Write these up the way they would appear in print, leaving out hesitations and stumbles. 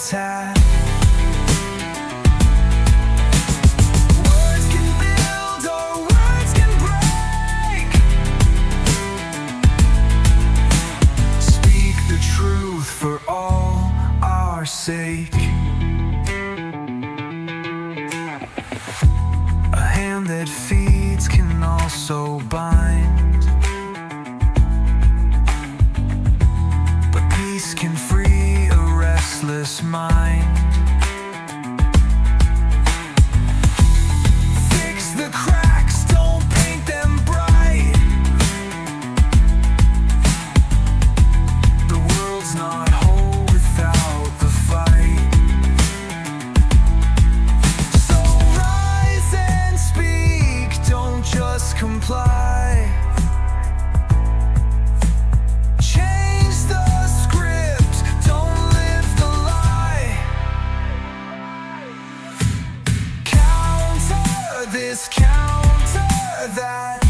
habitat. Words can build or words can break. Speak the truth for all our sake. A hand that feeds can also bind, but peace can free a restless mind. Fix the cracks, don't paint them bright. The world's not whole without the fight. So rise and speak, don't just comply. Change the script, don't live the lie. Counter this, counter that.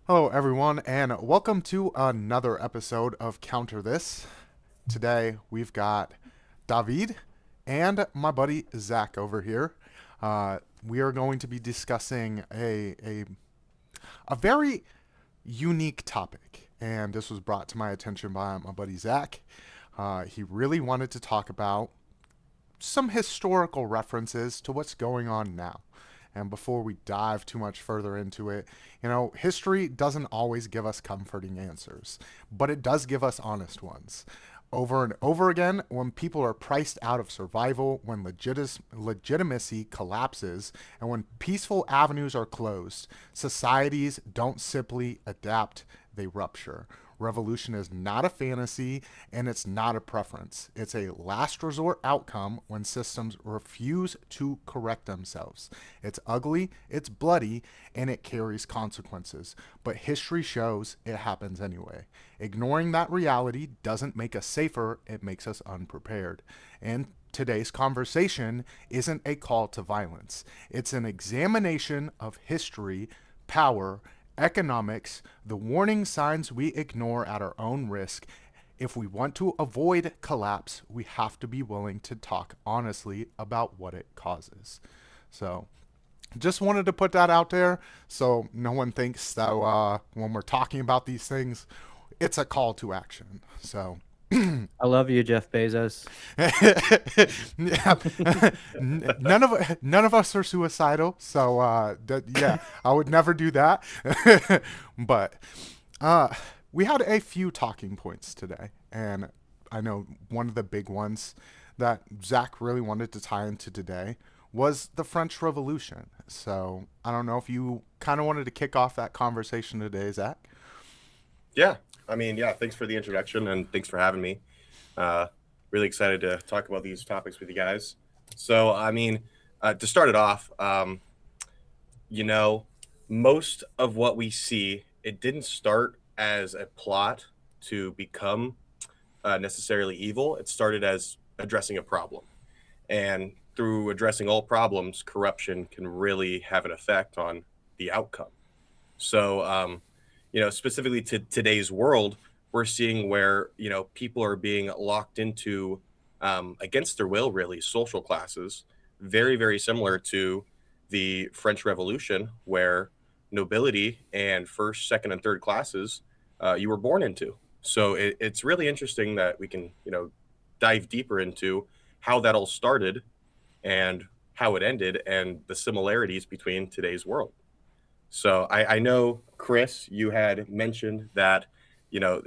Hello everyone, and welcome to another episode of Counter This. Today we've got David and my buddy Zach over here. We are going to be discussing a very unique topic, and this was brought to my attention by my buddy Zach. He really wanted to talk about some historical references to what's going on now. And before we dive too much further into it, history doesn't always give us comforting answers, but it does give us honest ones. Over and over again, when people are priced out of survival, when legitimacy collapses, and when peaceful avenues are closed, societies don't simply adapt, they rupture. Revolution is not a fantasy, and it's not a preference. It's a last resort outcome when systems refuse to correct themselves. It's ugly, it's bloody, and it carries consequences. But history shows it happens anyway. Ignoring that reality doesn't make us safer, it makes us unprepared. And today's conversation isn't a call to violence. It's an examination of history, power, economics, the warning signs we ignore at our own risk. If we want to avoid collapse, we have to be willing to talk honestly about what it causes. So just wanted to put that out there so no one thinks that when we're talking about these things, it's a call to action. So I love you, Jeff Bezos. Yeah. None of us are suicidal, so I would never do that. But we had a few talking points today, and I know one of the big ones that Zach really wanted to tie into today was the French Revolution. So I don't know if you kind of wanted to kick off that conversation today, Zach. Yeah. Thanks for the introduction and thanks for having me. Really excited to talk about these topics with you guys. So, to start it off, most of what we see, it didn't start as a plot to become necessarily evil. It started as addressing a problem. And through addressing all problems, corruption can really have an effect on the outcome. So, specifically to today's world, we're seeing where, people are being locked into, against their will, really, social classes, very, very similar to the French Revolution, where nobility and first, second, and third classes you were born into. So it's really interesting that we can, dive deeper into how that all started and how it ended and the similarities between today's world. So I know, Chris, you had mentioned that,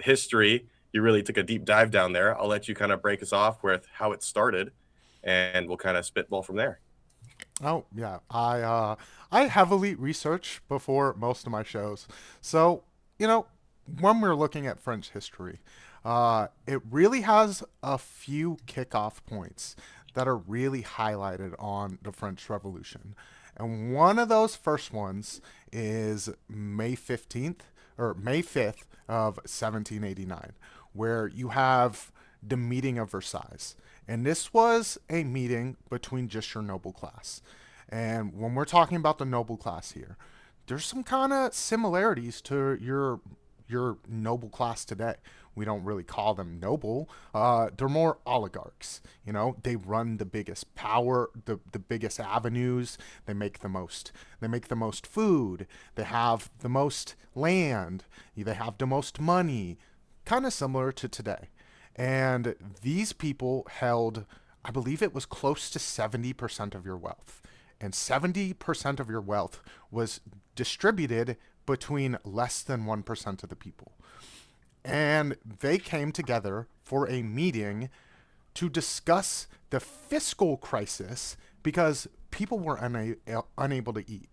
history, you really took a deep dive down there. I'll let you kind of break us off with how it started, and we'll kind of spitball from there. Oh, yeah. I heavily research before most of my shows. So, when we're looking at French history, it really has a few kickoff points that are really highlighted on the French Revolution. And one of those first ones is May 5th of 1789, where you have the meeting of Versailles. And this was a meeting between just your noble class. And when we're talking about the noble class here, there's some kind of similarities to your noble class today. we don't really call them noble. They're more oligarchs. You know, they run the biggest power, the biggest avenues. They make the most food. They have the most land. They have the most money. Kind of similar to today. And these people held, I believe it was close to 70% of your wealth. And 70% of your wealth was distributed between less than 1% of the people. And they came together for a meeting to discuss the fiscal crisis because people were unable to eat.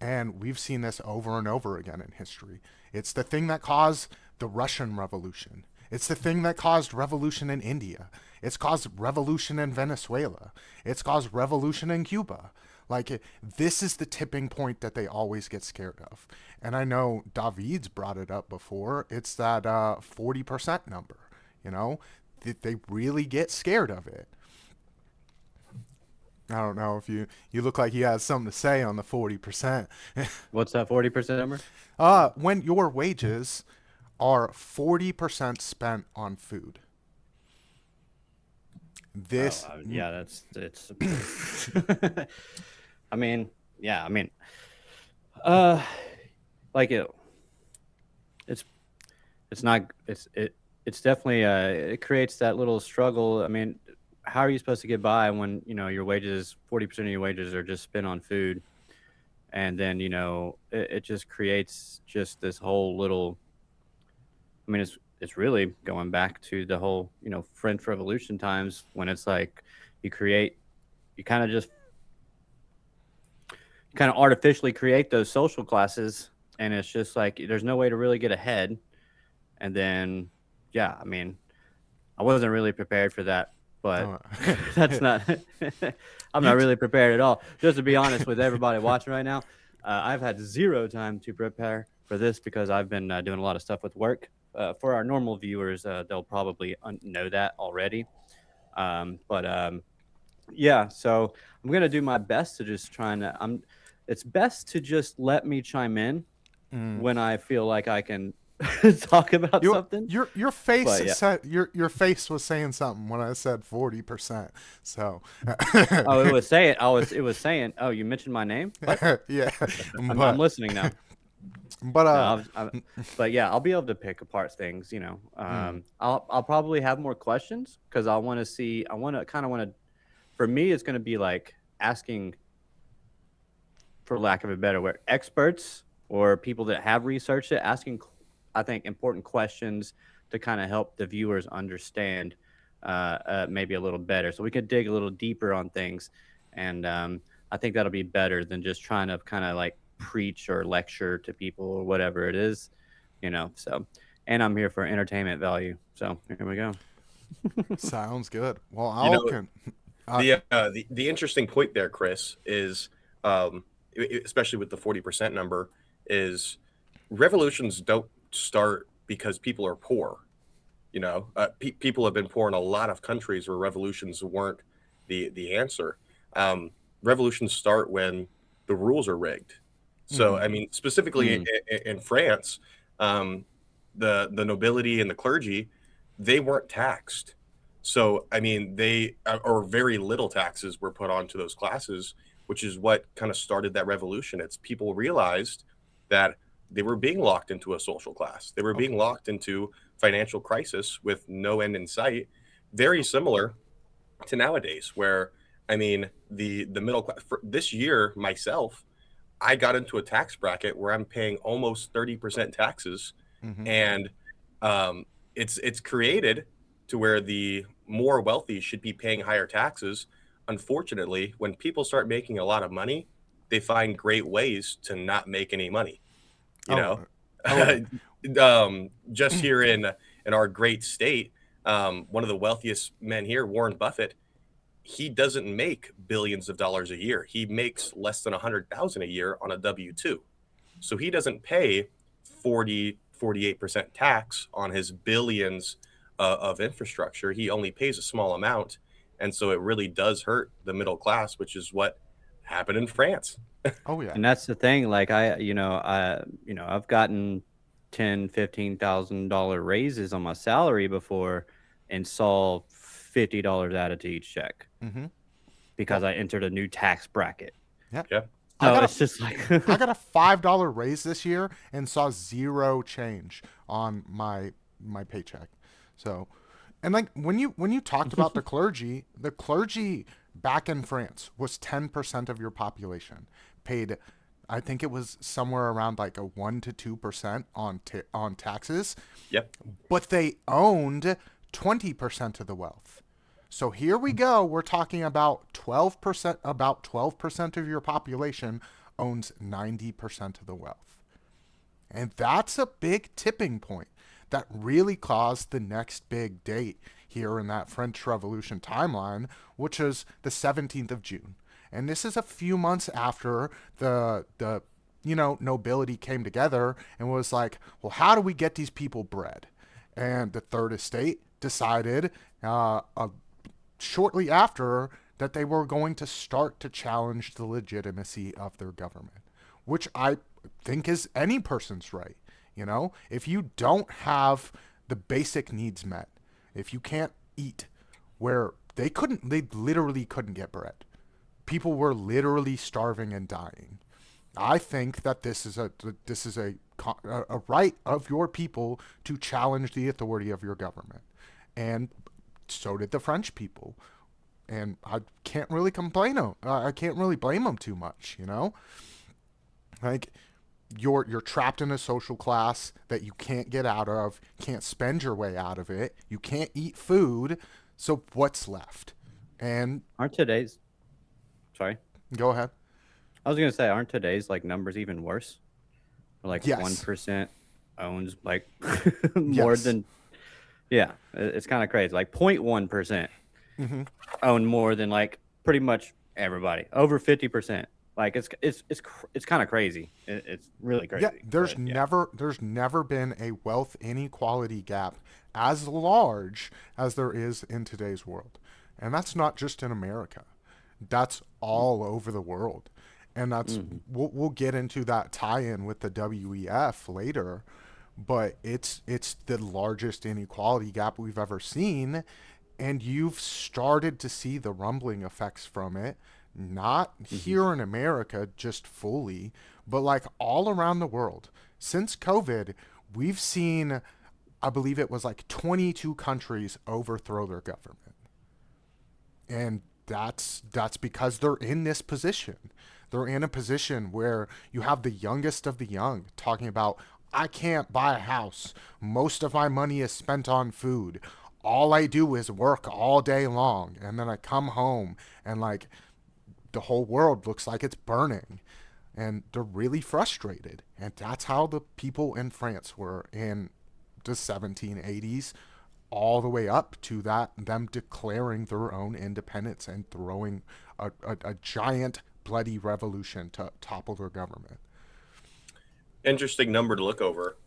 And we've seen this over and over again in history. It's the thing that caused the Russian Revolution. It's the thing that caused revolution in India. It's caused revolution in Venezuela. It's caused revolution in Cuba. Like, this is the tipping point that they always get scared of. And I know David's brought it up before. It's that 40% number, you know? They really get scared of it. I don't know if you look like you had something to say on the 40%. What's that 40% number? When your wages are 40% spent on food. This Yeah, it's I mean, yeah, I mean, like it's not it's definitely it creates that little struggle. I mean, how are you supposed to get by when, you know, your wages, 40% of your wages are just spent on food? And then, you know, it just creates just this whole little, I mean, it's really going back to the whole, you know, French Revolution times when it's like you kind of artificially create those social classes, and it's just like there's no way to really get ahead. And then, yeah, I mean, I wasn't really prepared for that, but that's not, I'm not really prepared at all. Just to be honest with everybody watching right now, I've had zero time to prepare for this because I've been doing a lot of stuff with work. For our normal viewers, they'll probably know that already. Yeah, so I'm going to do my best to just it's best to just let me chime in when I feel like I can talk about something. Your face But, yeah. said your face was saying something when I said 40%. So Oh, it was saying, oh, you mentioned my name? What? yeah. I'm listening now. But But yeah, I'll be able to pick apart things, you know. I'll probably have more questions because I want to, for me, it's going to be like asking, for lack of a better word, experts or people that have researched it, asking, I think, important questions to kind of help the viewers understand maybe a little better. So we can dig a little deeper on things. And I think that'll be better than just trying to kind of like preach or lecture to people or whatever it is, you know. So, and I'm here for entertainment value. So here we go. sounds good. Well, The interesting point there, Chris, is especially with the 40% number, is revolutions don't start because people are poor. You know, people have been poor in a lot of countries where revolutions weren't the answer. Revolutions start when the rules are rigged. So, I mean, specifically in France, the nobility and the clergy, they weren't taxed. So, I mean, or very little taxes were put onto those classes, which is what kind of started that revolution. It's people realized that they were being locked into a social class. They were being locked into financial crisis with no end in sight. Very similar to nowadays, where, I mean, the middle class, this year, myself, I got into a tax bracket where I'm paying almost 30% taxes. And it's created to where the more wealthy should be paying higher taxes. Unfortunately, when people start making a lot of money, they find great ways to not make any money. You know, just here in our great state, one of the wealthiest men here, Warren Buffett, he doesn't make billions of dollars a year. He makes less than 100,000 a year on a W-2. So he doesn't pay 48% tax on his billions of infrastructure. He only pays a small amount. And so it really does hurt the middle class, which is what happened in France. Oh yeah. And that's the thing. Like I've gotten $15,000 raises on my salary before and saw $50 added to each check Mm-hmm. because I entered a new tax bracket. Yeah. Yeah. I So got it's a just like I got a $5 raise this year and saw zero change on my paycheck. So, and like when you talked about the clergy back in France was 10% of your population, paid, I think it was somewhere around like a 1 to 2% on taxes, Yep. but they owned 20% of the wealth. So here we go. We're talking about 12%. About 12% of your population owns 90% of the wealth, and that's a big tipping point that really caused the next big date here in that French Revolution timeline, which is the 17th of June. And this is a few months after the nobility came together and was like, well, how do we get these people bread? And the Third Estate decided shortly after that they were going to start to challenge the legitimacy of their government, which I think is any person's right. You know, if you don't have the basic needs met, if you can't eat, where they literally couldn't get bread. People were literally starving and dying. I think that this is a right of your people to challenge the authority of your government, and so did the French people. And I can't really complain. I can't really blame them too much. You know, like you're trapped in a social class that you can't get out of, can't spend your way out of it. You can't eat food. So what's left? And aren't today's sorry. go ahead. I was gonna say, aren't today's like numbers even worse? Like Yes. 1% owns like more Yes. than it's kind of crazy. Like 0.1% Mm-hmm. own more than like pretty much everybody. Over 50%. Like it's kind of crazy. It's really crazy. Yeah, there's but, yeah. there's never been a wealth inequality gap as large as there is in today's world. And that's not just in America. That's all over the world. And that's we'll get into that tie-in with the WEF later, but it's the largest inequality gap we've ever seen, and you've started to see the rumbling effects from it, not here in America just fully, but like all around the world. Since COVID, we've seen, I believe it was like 22 countries overthrow their government. And that's because they're in this position. They're in a position where you have the youngest of the young talking about, I can't buy a house. Most of my money is spent on food. All I do is work all day long, and then I come home and like the whole world looks like it's burning, and they're really frustrated. And that's how the people in France were in the 1780s, all the way up to that them declaring their own independence and throwing a giant bloody revolution to topple their government. Interesting number to look over.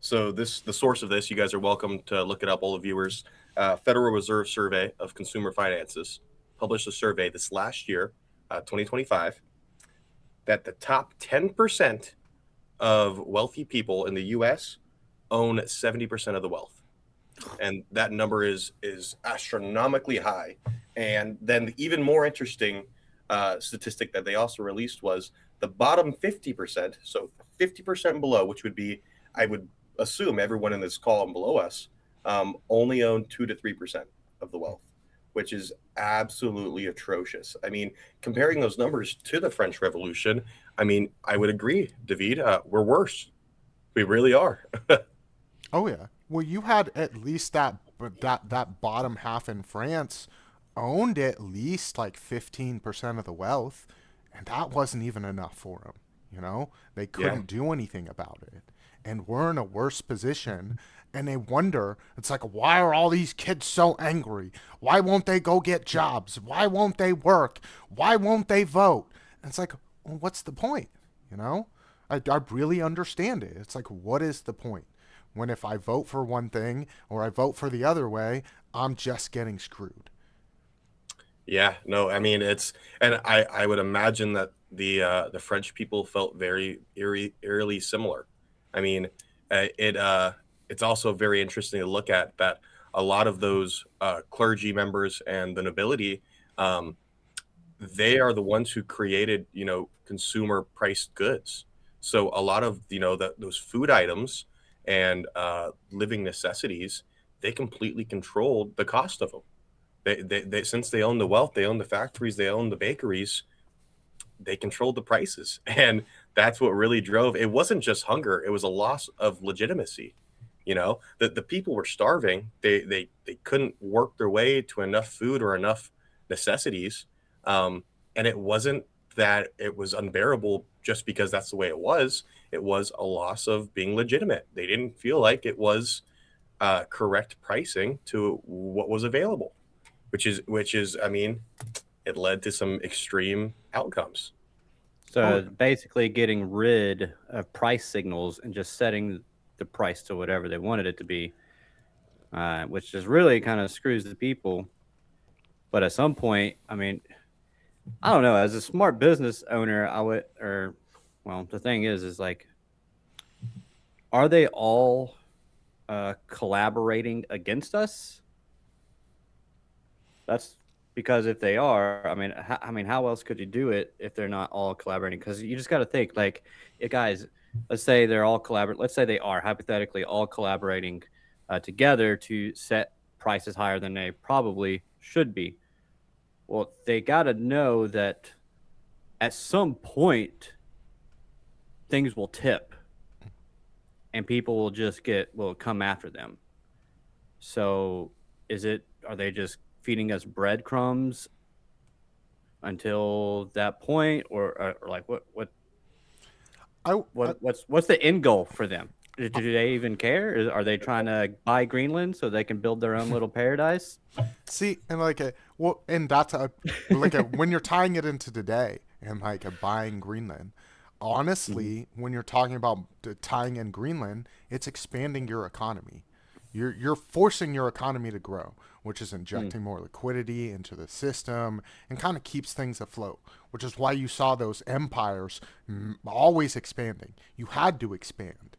So the source of this, you guys are welcome to look it up, all the viewers. Federal Reserve Survey of Consumer Finances published a survey this last year, 2025, that the top 10% of wealthy people in the U.S. own 70% of the wealth. And that number is astronomically high. And then the even more interesting statistic that they also released was the bottom 50%, so 50% below, which would be, I would assume everyone in this column below us, only own 2 to 3% of the wealth, which is absolutely atrocious. I mean, comparing those numbers to the French Revolution, I mean, I would agree, David, we're worse. We really are. Oh yeah. Well, you had at least that bottom half in France owned at least like 15% of the wealth, and that wasn't even enough for them. You know, they couldn't do anything about it, and we're in a worse position. And they wonder, it's like, why are all these kids so angry? Why won't they go get jobs? Why won't they work? Why won't they vote? And it's like, well, what's the point? You know, I really understand it. It's like, what is the point? When if I vote for one thing or I vote for the other way, I'm just getting screwed. Yeah, no, I mean and I would imagine that the French people felt very eerily similar. I mean, It's also very interesting to look at that a lot of those clergy members and the nobility, um, they are the ones who created, consumer priced goods. So a lot of, those food items and living necessities, they completely controlled the cost of them. Since they own the wealth, they own the factories, they own the bakeries, they controlled the prices. And that's what really drove. It wasn't just hunger, it was a loss of legitimacy. The people were starving. They couldn't work their way to enough food or enough necessities. And it wasn't that it was unbearable just because that's the way it was. It was a loss of being legitimate. They didn't feel like it was correct pricing to what was available, which is, I mean, it led to some extreme outcomes. So basically getting rid of price signals and just setting the price to whatever they wanted it to be, which just really kind of screws the people. But at some point, I mean, I don't know. As a smart business owner, well, the thing is like, are they all collaborating against us? That's because if they are, I mean, how else could you do it if they're not all collaborating? Because you just got to think, like, guys, let's say they're all collaborating. Let's say they are hypothetically all collaborating together to set prices higher than they probably should be. Well, they got to know that at some point things will tip and people will come after them. So are they just feeding us breadcrumbs until that point, or like what's the end goal for them? Do they even care? Are they trying to buy Greenland so they can build their own little paradise? See, and and that's when you're tying it into today and buying Greenland. Honestly, when you're talking about tying in Greenland, it's expanding your economy. You're forcing your economy to grow, which is injecting more liquidity into the system and kind of keeps things afloat, which is why you saw those empires always expanding. You had to expand.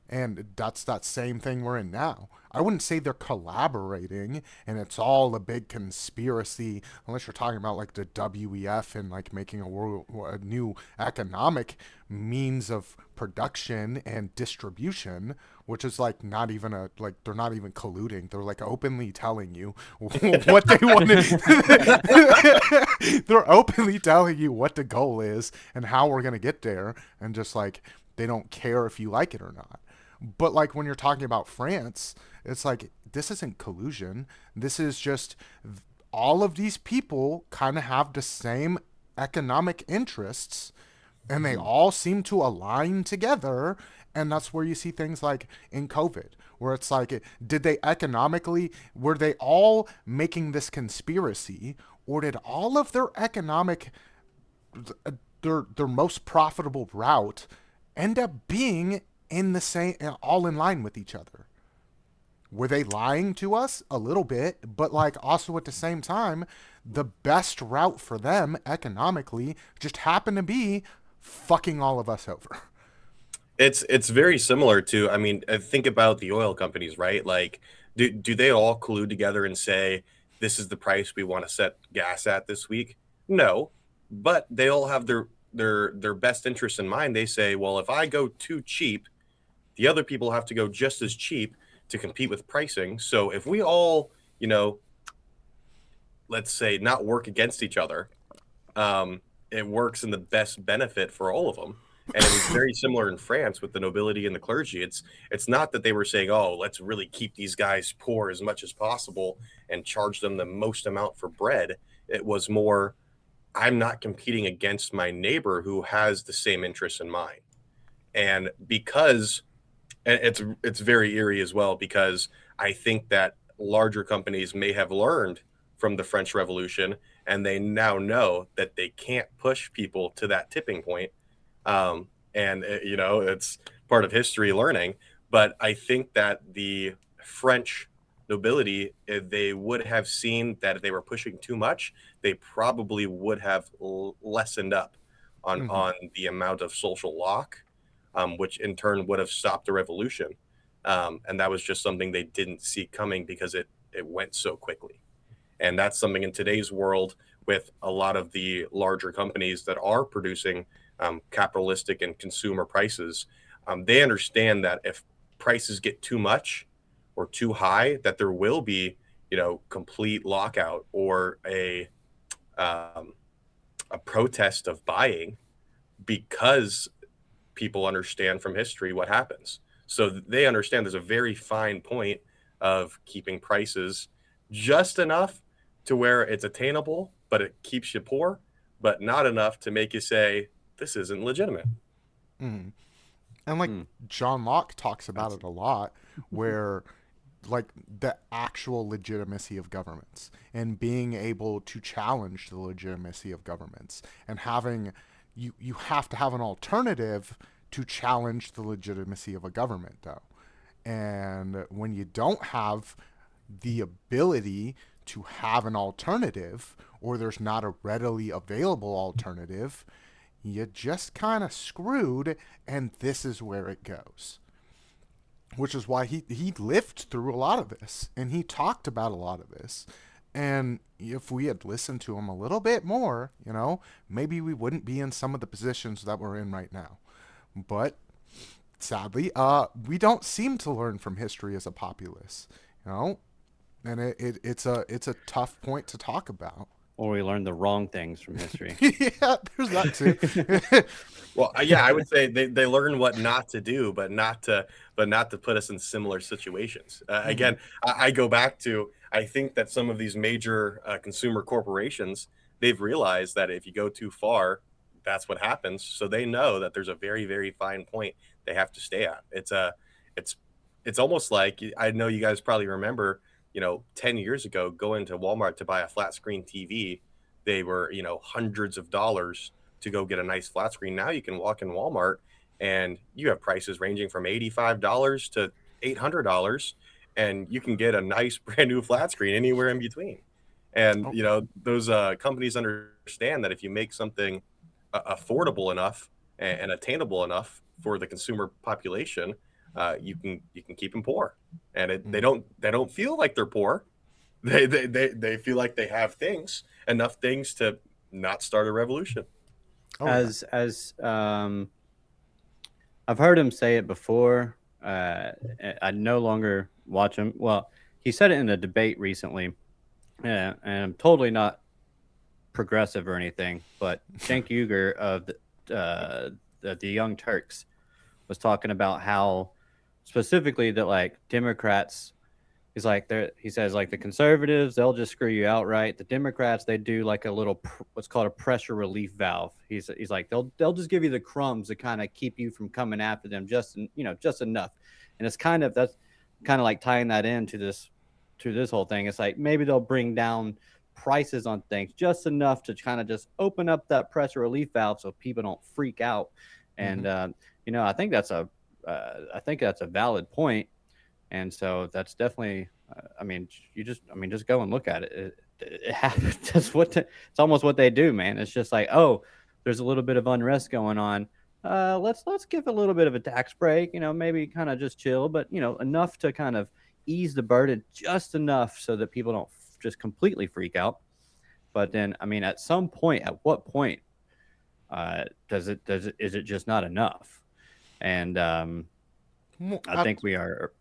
And that's that same thing we're in now. I wouldn't say they're collaborating and it's all a big conspiracy, unless you're talking about like the WEF and making a new economic means of production and distribution, which is not even they're not even colluding. They're openly telling you what they want to. They're openly telling you what the goal is and how we're gonna get there, and just they don't care if you like it or not. But when you're talking about France, it's this isn't collusion. This is just all of these people kind of have the same economic interests and they all seem to align together. And that's where you see things like in COVID, where it's did they were they all making this conspiracy, or did all of their economic, their most profitable route end up being in the same, all in line with each other? Were they lying to us a little bit, but also at the same time, the best route for them economically just happened to be fucking all of us over? It's very similar to, I mean, think about the oil companies, right? Do they all collude together and say, this is the price we want to set gas at this week? No, but they all have their best interest in mind. They say, well, if I go too cheap, the other people have to go just as cheap to compete with pricing. So if we all, let's say, not work against each other, it works in the best benefit for all of them. And it was very similar in France with the nobility and the clergy. It's not that they were saying, oh, let's really keep these guys poor as much as possible and charge them the most amount for bread. It was more, I'm not competing against my neighbor who has the same interests in mind. And because and it's very eerie as well, because I think that larger companies may have learned from the French Revolution, and they now know that they can't push people to that tipping point. It's part of history learning. But I think that the French nobility, if they would have seen that if they were pushing too much, they probably would have lessened up on the amount of social lock. which in turn would have stopped the revolution. And that was just something they didn't see coming because it went so quickly. And that's something in today's world with a lot of the larger companies that are producing capitalistic and consumer prices. They understand that if prices get too much or too high, that there will be, complete lockout or a protest of buying, because people understand from history what happens. So they understand there's a very fine point of keeping prices just enough to where it's attainable, but it keeps you poor, but not enough to make you say, this isn't legitimate. Mhm. And like John Locke talks about it a lot, where like the actual legitimacy of governments and being able to challenge the legitimacy of governments and having you have to have an alternative to challenge the legitimacy of a government though. And when you don't have the ability to have an alternative, or there's not a readily available alternative, you just kind of screwed, and this is where it goes. Which is why he lived through a lot of this, and he talked about a lot of this. And if we had listened to him a little bit more, maybe we wouldn't be in some of the positions that we're in right now. But sadly, we don't seem to learn from history as a populace, and it's a tough point to talk about. Or we learned the wrong things from history. Yeah, there's that too. Well, yeah, I would say they learn what not to do, but not to put us in similar situations. Again, I go back to, I think that some of these major consumer corporations, they've realized that if you go too far, that's what happens. So they know that there's a very, very fine point they have to stay at. It's almost like, I know you guys probably remember, 10 years ago, going to Walmart to buy a flat screen TV, they were, hundreds of dollars to go get a nice flat screen. Now you can walk in Walmart and you have prices ranging from $85 to $800, and you can get a nice brand new flat screen anywhere in between. And, those companies understand that if you make something affordable enough and attainable enough for the consumer population, you can keep them poor, and they don't feel like they're poor. They feel like they have enough things to not start a revolution. Oh, as I've heard him say it before. I no longer watch him. Well, he said it in a debate recently, and I'm totally not progressive or anything, but Cenk Uygur of the Young Turks was talking about how specifically that like Democrats, he says like the conservatives, they'll just screw you outright. The Democrats, they do like a little what's called a pressure relief valve. He's like they'll just give you the crumbs to kind of keep you from coming after them, just enough. And it's that's kind of like tying that into this whole thing. It's like maybe they'll bring down prices on things just enough to kind of just open up that pressure relief valve so people don't freak out. And I think that's a valid point. And so that's definitely, just go and look at it. It's almost what they do, man. It's just like, oh, there's a little bit of unrest going on. Let's give a little bit of a tax break, maybe kind of just chill, but enough to kind of ease the burden just enough so that people don't just completely freak out. But then, at some point, at what point is it just not enough? And I think we are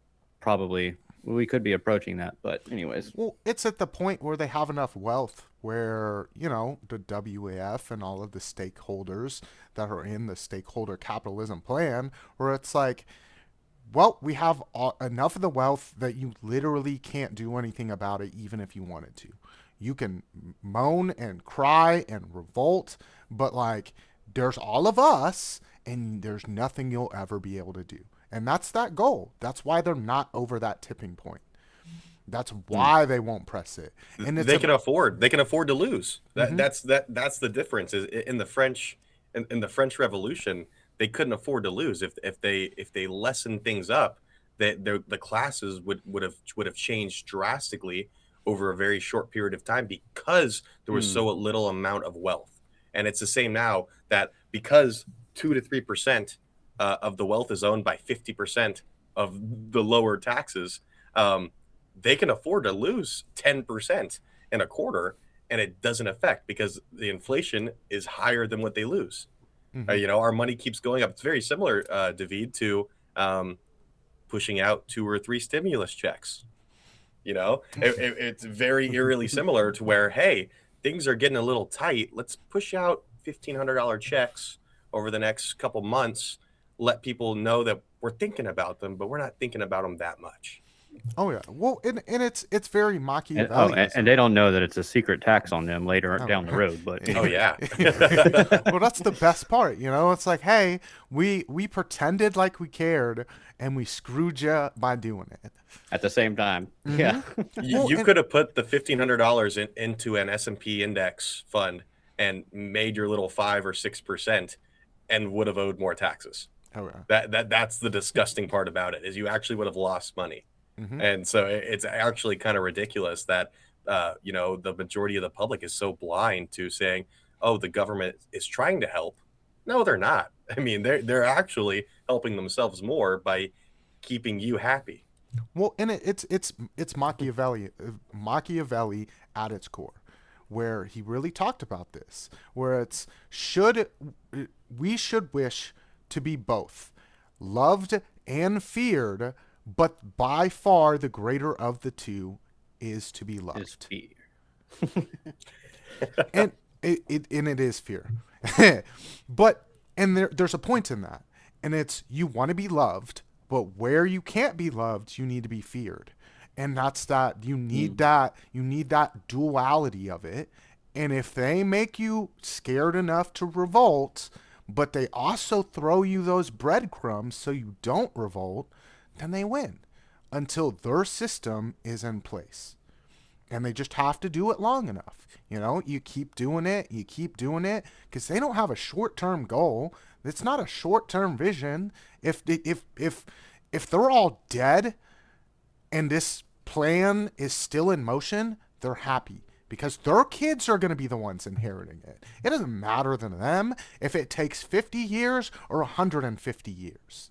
probably, we could be approaching that, but anyways. Well, it's at the point where they have enough wealth where, the WAF and all of the stakeholders that are in the stakeholder capitalism plan, where it's like, well, we have enough of the wealth that you literally can't do anything about it, even if you wanted to. You can moan and cry and revolt, but like, there's all of us, and there's nothing you'll ever be able to do. And that's that goal. That's why they're not over that tipping point. That's why they won't press it. And they can afford to lose. That's the difference. Is in the French Revolution, they couldn't afford to lose. If they lessen things up, the classes would have changed drastically over a very short period of time because there was so little amount of wealth. And it's the same now, that because 2 to 3% of the wealth is owned by 50% of the lower taxes, um, they can afford to lose 10% in a quarter, and it doesn't affect because the inflation is higher than what they lose. Hmm. Our money keeps going up. It's very similar, David, to um, pushing out 2 or 3 stimulus checks. It's very eerily similar to where, hey, things are getting a little tight. Let's push out $1,500 checks over the next couple months. Let people know that we're thinking about them, but we're not thinking about them that much. Oh yeah. Well, and it's very And, oh, Machiavellianism. and they don't know that it's a secret tax on them later Oh. down the road. But Oh anyways, yeah. Well, that's the best part, you know. It's like, hey, we pretended like we cared, and we screwed you by doing it. at the same time, yeah. You, Well, you and- could have put the $1,500 into an S&P index fund and made your little 5 or 6% and would have owed more taxes. Oh yeah. That's the disgusting part about it, is you actually would have lost money. Hmm. And so it's actually kind of ridiculous that the majority of the public is so blind to saying, "Oh, the government is trying to help." No, they're not. I mean, they're actually helping themselves more by keeping you happy. Well, and it's Machiavelli at its core, where he really talked about this, where it's we should wish to be both loved and feared, but by far the greater of the two is to be Is loved, fear. and it is fear, but and there's a point in that, and it's you want to be loved, but where you can't be loved, you need to be feared, and that's that you need that duality of it, and if they make you scared enough to revolt, but they also throw you those breadcrumbs so you don't revolt, then they win until their system is in place. And they just have to do it long enough. You know, you keep doing it, because they don't have a short-term goal. It's not a short-term vision. If they're all dead and this plan is still in motion, they're happy because their kids are going to be the ones inheriting it. It doesn't matter to them if it takes 50 years or 150 years.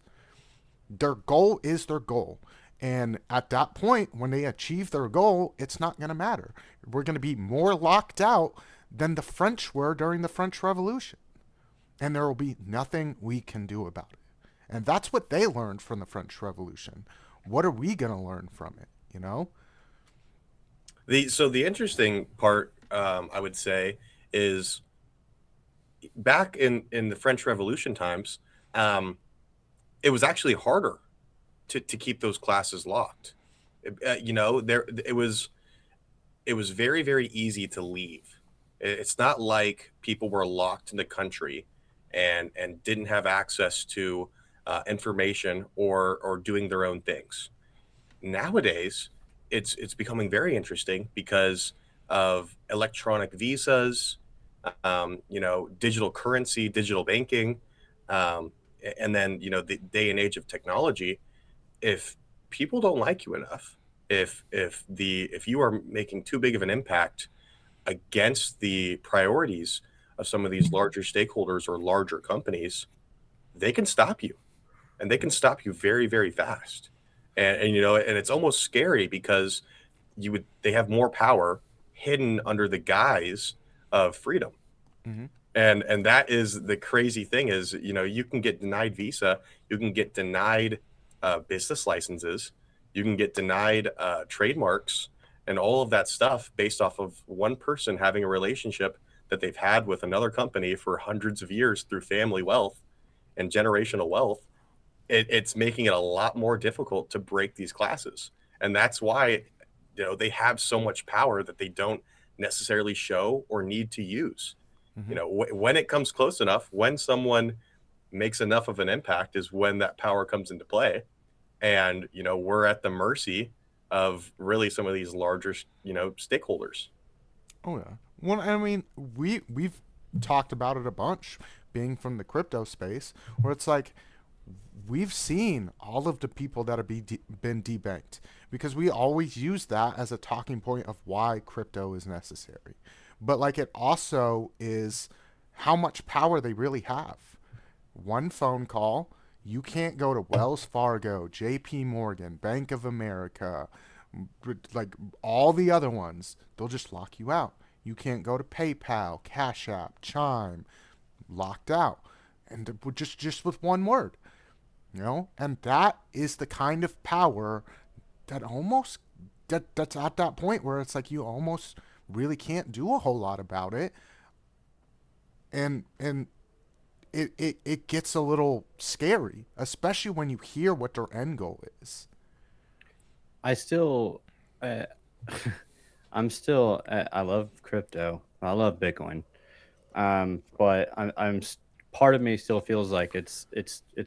Their goal is their goal. And at that point, when they achieve their goal, it's not going to matter. We're going to be more locked out than the French were during the French Revolution. And there will be nothing we can do about it. And that's what they learned from the French Revolution. What are we going to learn from it, you know? So the interesting part, I would say, is back in the French Revolution times, it was actually harder to keep those classes locked. It was very, very easy to leave. It's not like people were locked in the country and didn't have access to information or doing their own things. Nowadays, it's becoming very interesting because of electronic visas, digital currency, digital banking, and then the day and age of technology. If people don't like you enough, if you are making too big of an impact against the priorities of some of these larger stakeholders or larger companies, they can stop you, and they can stop you very, very fast. And it's almost scary because they have more power hidden under the guise of freedom. Mm-hmm. And that is the crazy thing is, you can get denied visa, you can get denied business licenses, you can get denied trademarks and all of that stuff based off of one person having a relationship that they've had with another company for hundreds of years through family wealth and generational wealth. It's making it a lot more difficult to break these classes. And that's why, they have so much power that they don't necessarily show or need to use. Mm-hmm. When it comes close enough, when someone makes enough of an impact is when that power comes into play. And, we're at the mercy of really some of these larger, stakeholders. Oh yeah. Well, I mean, we've talked about it a bunch, being from the crypto space, where it's like we've seen all of the people that have been debanked because we always use that as a talking point of why crypto is necessary. But like it also is how much power they really have. One phone call, You can't go to Wells Fargo, JP Morgan, Bank of America, like all the other ones. They'll just lock you out. You can't go to PayPal, Cash App, Chime, locked out. And just with one word, And that is the kind of power that almost that's at that point where it's like you almost really can't do a whole lot about it. And it gets a little scary, especially when you hear what their end goal is. I still, uh, I'm still, I love crypto. I love Bitcoin. But part of me still feels like it's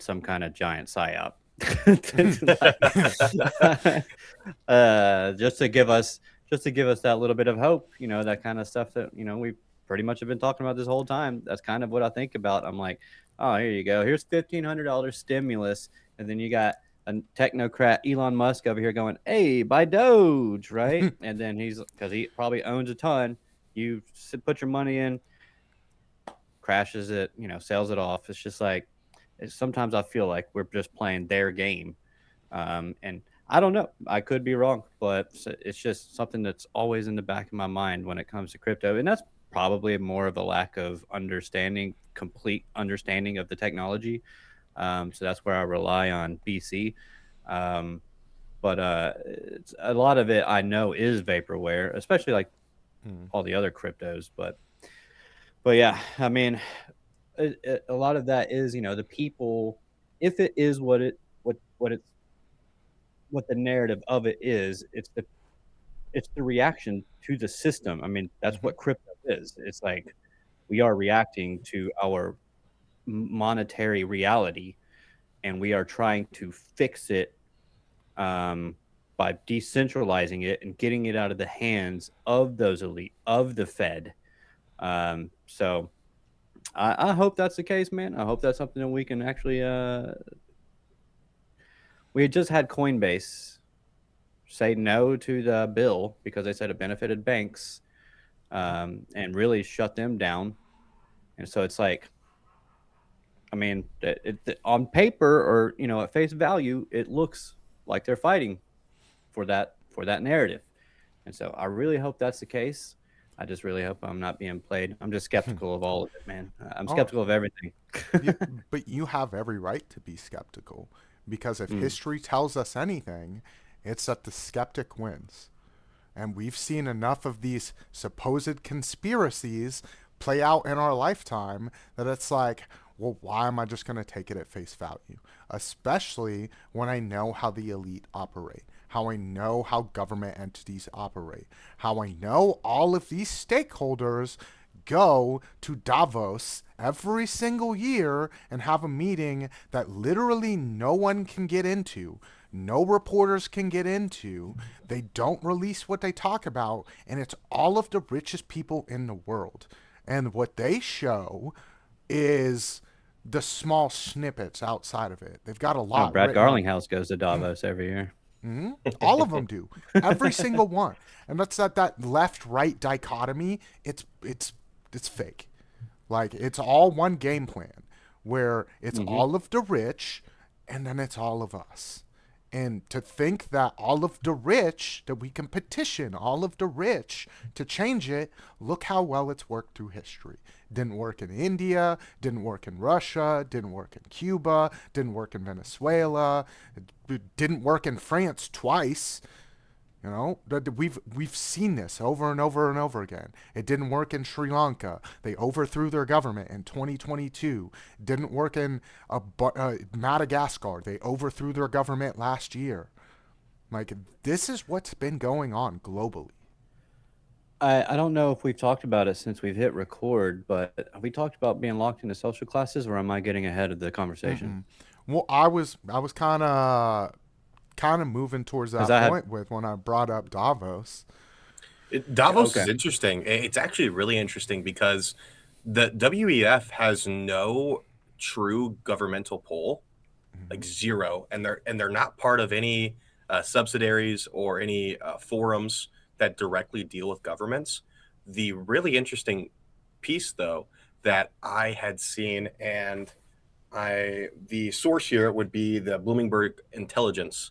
some kind of giant psyop. It's like, just to give us that little bit of hope, that kind of stuff that we pretty much have been talking about this whole time. That's kind of what I think about. I'm like, oh, here you go. Here's $1,500 stimulus, and then you got a technocrat Elon Musk over here going, "Hey, buy Doge," right? And then because he probably owns a ton. You put your money in, crashes it, sells it off. It's just like sometimes I feel like we're just playing their game. And I don't know. I could be wrong, but it's just something that's always in the back of my mind when it comes to crypto. And that's probably more of a lack of complete understanding of the technology. So that's where I rely on BC. But a lot of it I know is vaporware, especially like all the other cryptos. But yeah, I mean, a lot of that is, the people, if it is what the narrative of it is, it's the reaction to the system. I mean, that's what crypto is. It's like we are reacting to our monetary reality, and we are trying to fix it by decentralizing it and getting it out of the hands of those elite, of the Fed. So I hope that's the case, man. I hope that's something that we can actually. We had just had Coinbase say no to the bill because they said it benefited banks, and really shut them down. And so it's like, I mean, on paper or at face value, it looks like they're fighting for that narrative. And so I really hope that's the case. I just really hope I'm not being played. I'm just skeptical of all of it, man. I'm Oh, skeptical of everything. but you have every right to be skeptical because if Mm. history tells us anything, it's that the skeptic wins. And we've seen enough of these supposed conspiracies play out in our lifetime that it's like, well, why am I just going to take it at face value? Especially when I know how the elite operate, how I know how government entities operate, how I know all of these stakeholders go to Davos every single year and have a meeting that literally no one can get into. No reporters can get into. They don't release what they talk about, and it's all of the richest people in the world. And what they show is the small snippets outside of it. They've got a Oh, lot Brad written up. Garlinghouse goes to Davos every year. All of them do. Every single one. And that's that left right dichotomy. It's fake. Like it's all one game plan where it's all of the rich and then it's all of us. And to think that all of the rich, that we can petition all of the rich to change it, look how well it's worked through history. Didn't work in India, didn't work in Russia, didn't work in Cuba, didn't work in Venezuela, it didn't work in France twice. We've seen this over and over and over again. It didn't work in Sri Lanka. They overthrew their government in 2022. Didn't work in Madagascar. They overthrew their government last year. Like this is what's been going on globally. I don't know if we've talked about it since we've hit record, but have we talked about being locked into social classes, or am I getting ahead of the conversation? Well, I was kind of moving towards that point with when I brought up Davos. Davos is Okay. interesting. It's actually really interesting because the WEF has no true governmental pull, like zero, and they're not part of any subsidiaries or any forums that directly deal with governments. The really interesting piece, though, that I had seen, and the source here would be the Bloomberg Intelligence.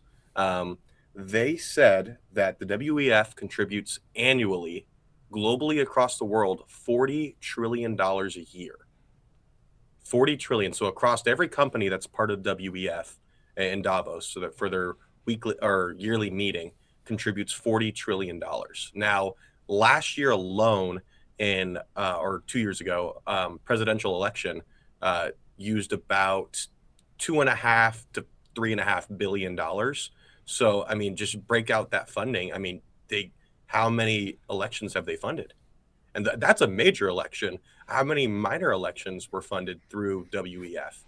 They said that the WEF contributes annually, globally across the world, $40 trillion a year. 40 trillion. So across every company that's part of WEF in Davos, so that for their weekly or yearly meeting, contributes $40 trillion. Now, last year alone, or 2 years ago, presidential election used about $2.5 to $3.5 billion. So, I mean, just break out that funding. I mean, how many elections have they funded? And that's a major election. How many minor elections were funded through WEF?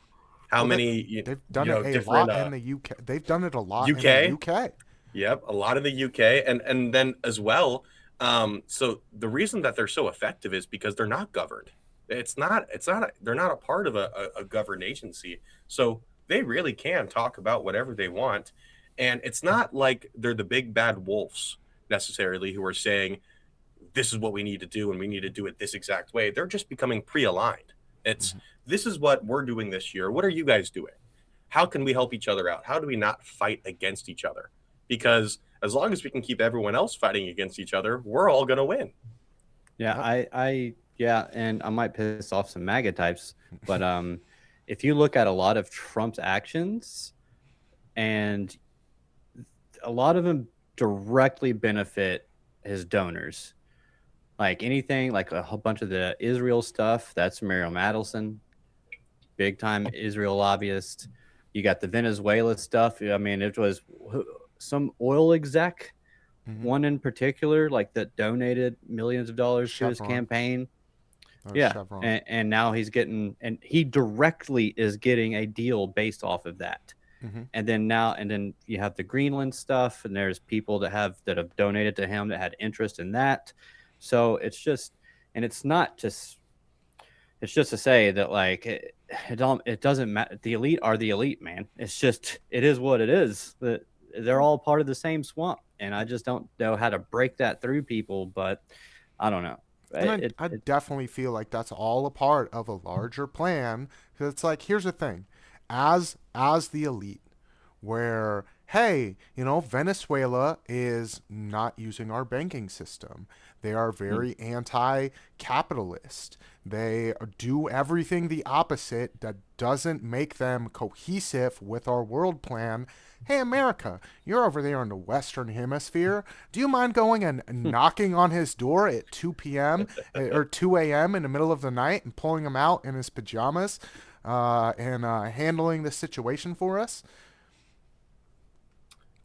How many? They've done it a different lot in the UK. They've done it a lot in UK? the UK. Yep, a lot in the UK, and then as well. So the reason that they're so effective is because they're not governed. They're not a part of a governed agency. So they really can talk about whatever they want, and it's not like they're the big bad wolves necessarily who are saying this is what we need to do and we need to do it this exact way. They're just becoming pre-aligned. It's This is what we're doing this year. What are you guys doing? How can we help each other out? How do we not fight against each other? Because as long as we can keep everyone else fighting against each other, we're all going to win. Yeah, yeah, and I might piss off some MAGA types, but if you look at a lot of Trump's actions, and a lot of them directly benefit his donors. Like anything, like a whole bunch of the Israel stuff, that's Muriel Madelson, big time Israel lobbyist. You got the Venezuela stuff. I mean, it was some oil exec, one in particular, like that donated millions of dollars to his campaign. Yeah, and now he's getting, and he directly is getting a deal based off of that. And then you have the Greenland stuff, and there's people that have donated to him that had interest in that. So it's just, and it's just to say that like it doesn't matter. The elite are the elite, man. It's just, it is what it is. That they're all part of the same swamp, and I just don't know how to break that through people. But I don't know. And I definitely feel like that's all a part of a larger plan. Because it's like, here's the thing, as the elite, where, hey, Venezuela is not using our banking system. They are very anti-capitalist. They do everything the opposite that doesn't make them cohesive with our world plan. Hey, America, you're over there in the Western Hemisphere. Do you mind going and knocking on his door at 2 p.m. or 2 a.m. in the middle of the night and pulling him out in his pajamas and handling the situation for us?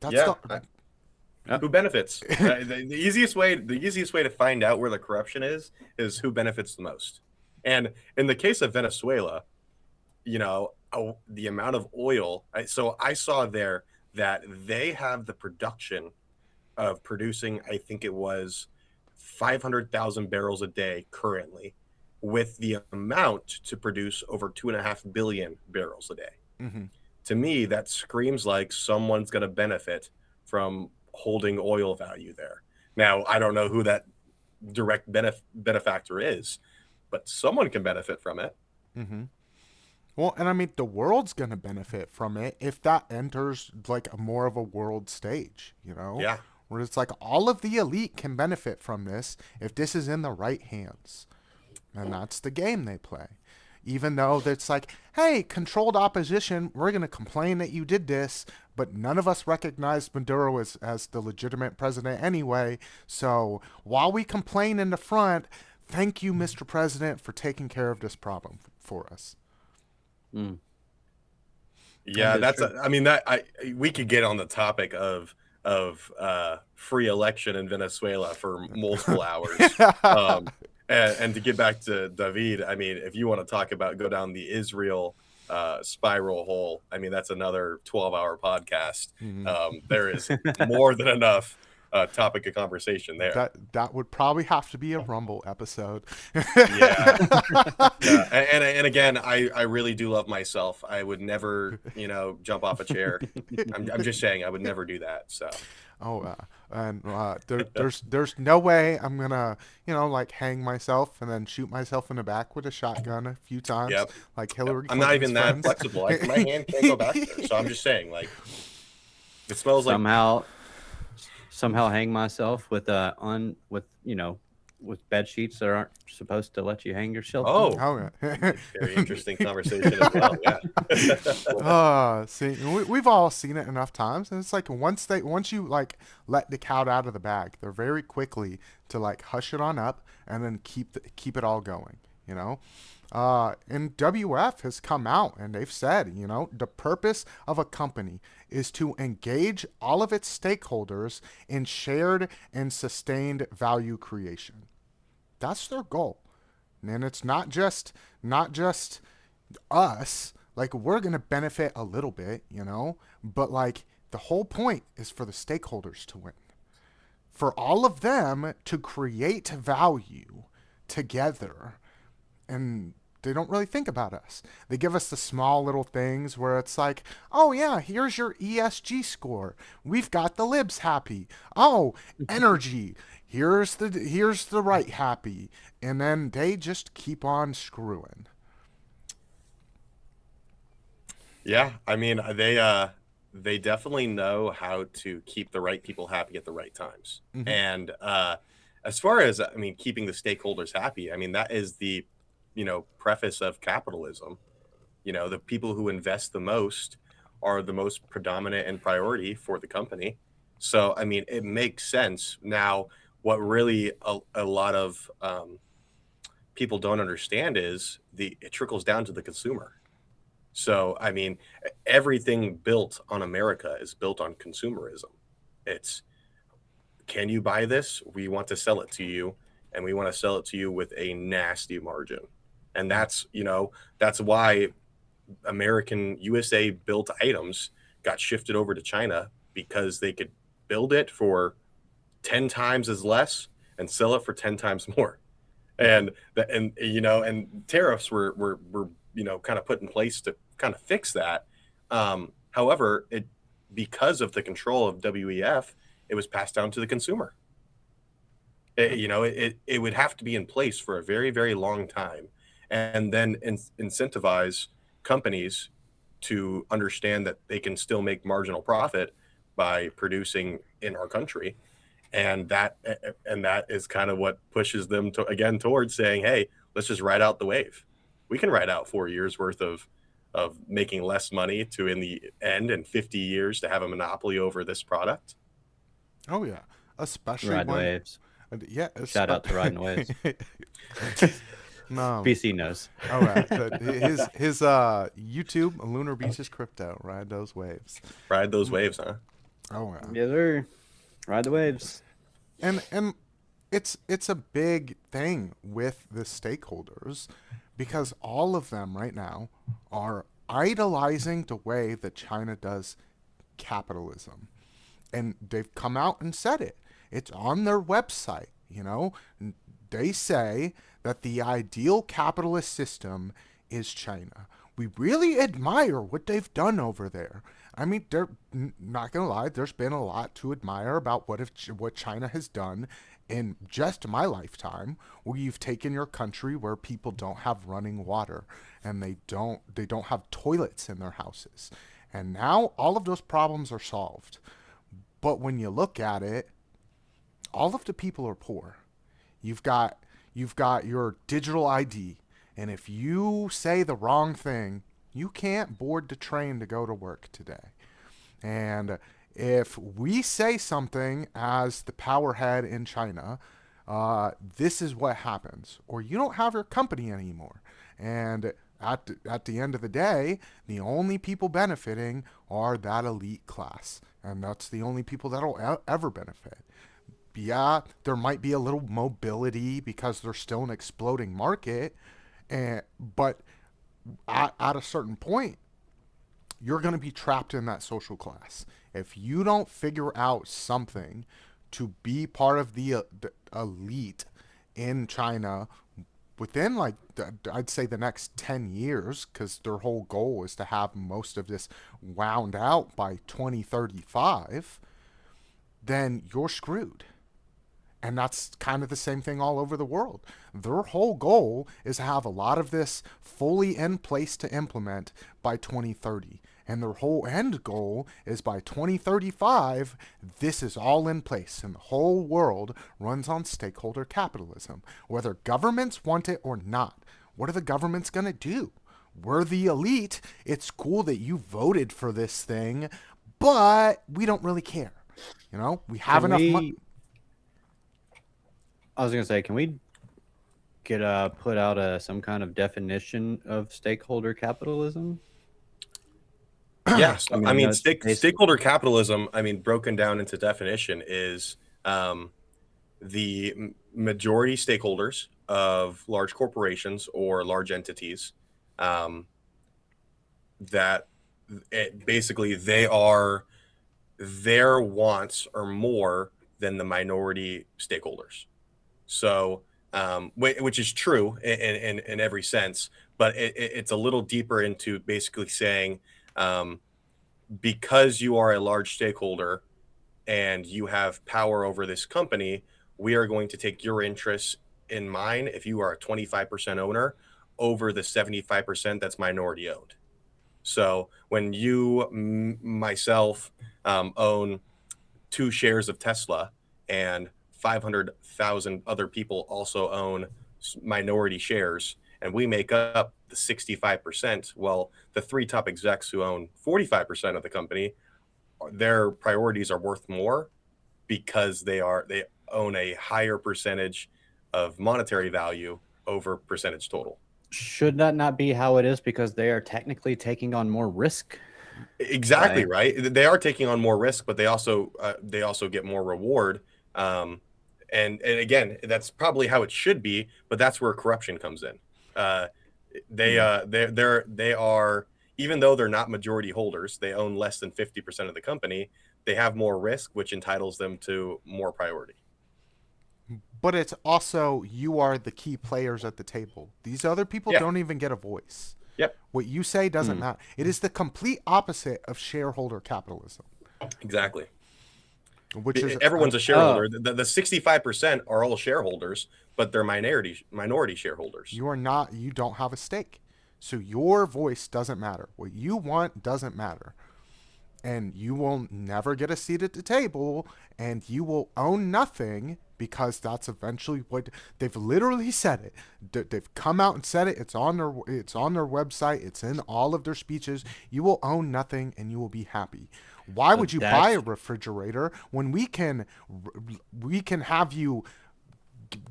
Who benefits? The easiest way to find out where the corruption is who benefits the most. And in the case of Venezuela, the amount of oil. So I saw there that they have the production of producing, I think it was 500,000 barrels a day currently, with the amount to produce over 2.5 billion barrels a day. To me, that screams like someone's going to benefit from holding oil value there. Now, I don't know who that direct benefactor is, but someone can benefit from it. Well, and I mean, the world's going to benefit from it if that enters like more of a world stage, Yeah. Where it's like all of the elite can benefit from this if this is in the right hands. And that's the game they play. Even though it's like, hey, controlled opposition, we're going to complain that you did this, but none of us recognized Maduro as the legitimate president anyway. So while we complain in the front, thank you, Mr. President, for taking care of this problem for us. Yeah, we could get on the topic of free election in Venezuela for multiple hours. And to get back to David, I mean, if you want to go down the Israel spiral hole, I mean, that's another 12-hour podcast. There is more than enough topic of conversation there. That would probably have to be a Rumble episode. Yeah. And again, I really do love myself. I would never, jump off a chair. I'm just saying I would never do that. So. Oh, and there's no way I'm gonna, like hang myself and then shoot myself in the back with a shotgun a few times, Yep. like Yep. Hillary I'm not Clinton's even that friends. flexible. My hand can't go back there. So I'm just saying, like, if it smells like Somehow, somehow hang myself with with bed sheets that aren't supposed to let you hang yourself with. oh, Oh yeah. very interesting conversation as well. Yeah. See, we've all seen it enough times, and it's like once you like let the cat out of the bag, they're very quickly to like hush it on up and then keep it all going. You know, and WF has come out and they've said, the purpose of a company is to engage all of its stakeholders in shared and sustained value creation. That's their goal, and it's not just us. Like, we're gonna benefit a little bit, but like the whole point is for the stakeholders to win, for all of them to create value together. And they don't really think about us. They give us the small little things where it's like, oh yeah, here's your ESG score. We've got the libs happy. Oh, energy. Here's the right happy. And then they just keep on screwing. Yeah. I mean, they definitely know how to keep the right people happy at the right times. Mm-hmm. And as far as, I mean, keeping the stakeholders happy, I mean, that is the, preface of capitalism. The people who invest the most are the most predominant and priority for the company. So, I mean, it makes sense. Now, what really a lot of people don't understand is it trickles down to the consumer. So, I mean, everything built on America is built on consumerism. It's, can you buy this? We want to sell it to you, and we want to sell it to you with a nasty margin. And that's why American USA built items got shifted over to China, because they could build it for 10 times as less and sell it for 10 times more. And tariffs were kind of put in place to kind of fix that. However, because of the control of WEF, it was passed down to the consumer. It would have to be in place for a very, very long time, and then incentivize companies to understand that they can still make marginal profit by producing in our country. And that is kind of what pushes them to, again, towards saying, hey, let's just ride out the wave. We can ride out 4 years worth of making less money to, in the end, and 50 years to have a monopoly over this product. Oh yeah, especially Ride the when waves. yeah. Shout out to Riding the Waves. No. BC knows. Oh, his YouTube, Lunar Beaches Crypto, ride those waves. Ride those waves, huh? Oh yeah. Yes, sir. Ride the waves. And it's a big thing with the stakeholders, because all of them right now are idolizing the way that China does capitalism. And they've come out and said it. It's on their website, They say that the ideal capitalist system is China. We really admire what they've done over there. I mean, they're not gonna lie. There's been a lot to admire about what China has done in just my lifetime. Where you've taken your country where people don't have running water, and they don't have toilets in their houses, and now all of those problems are solved. But when you look at it, all of the people are poor. You've got your digital ID, and if you say the wrong thing, you can't board the train to go to work today. And if we say something as the powerhead in China, this is what happens, or you don't have your company anymore. And at the end of the day, the only people benefiting are that elite class, and that's the only people that'll ever benefit. Yeah, there might be a little mobility because there's still an exploding market, but at a certain point, you're going to be trapped in that social class. If you don't figure out something to be part of the elite in China within, like, I'd say the next 10 years, because their whole goal is to have most of this wound out by 2035, then you're screwed. And that's kind of the same thing all over the world. Their whole goal is to have a lot of this fully in place to implement by 2030. And their whole end goal is by 2035, this is all in place. And the whole world runs on stakeholder capitalism, whether governments want it or not. What are the governments going to do? We're the elite. It's cool that you voted for this thing, but we don't really care. You know, we have enough money. I was gonna say, can we get put out some kind of definition of stakeholder capitalism? Yeah, so, I mean, it's stakeholder capitalism, I mean, broken down into definition is the majority stakeholders of large corporations or large entities that basically their wants are more than the minority stakeholders. So, which is true in every sense, but it's a little deeper into basically saying, because you are a large stakeholder and you have power over this company, we are going to take your interests in mind if you are a 25% owner over the 75% that's minority owned. So when you, myself, own 2 shares of Tesla and 500,000 other people also own minority shares, and we make up the 65%, well, the 3 top execs who own 45% of the company, their priorities are worth more because they own a higher percentage of monetary value over percentage total. Should that not be how it is because they are technically taking on more risk? Exactly, right. They are taking on more risk, but they also get more reward. And again, that's probably how it should be, but that's where corruption comes in. They are, even though they're not majority holders, they own less than 50% of the company. They have more risk, which entitles them to more priority. But it's also, you are the key players at the table. These other people don't even get a voice. Yep. What you say doesn't matter. It is the complete opposite of shareholder capitalism. Exactly. Which is everyone's a shareholder. The 65% are all shareholders, but they're minority shareholders. You are not. You don't have a stake, so your voice doesn't matter. What you want doesn't matter, and you will never get a seat at the table, and you will own nothing, because that's eventually what they've literally said it. They've come out and said it. It's on their website. It's in all of their speeches. You will own nothing, and you will be happy. Why would you buy a refrigerator when we can have you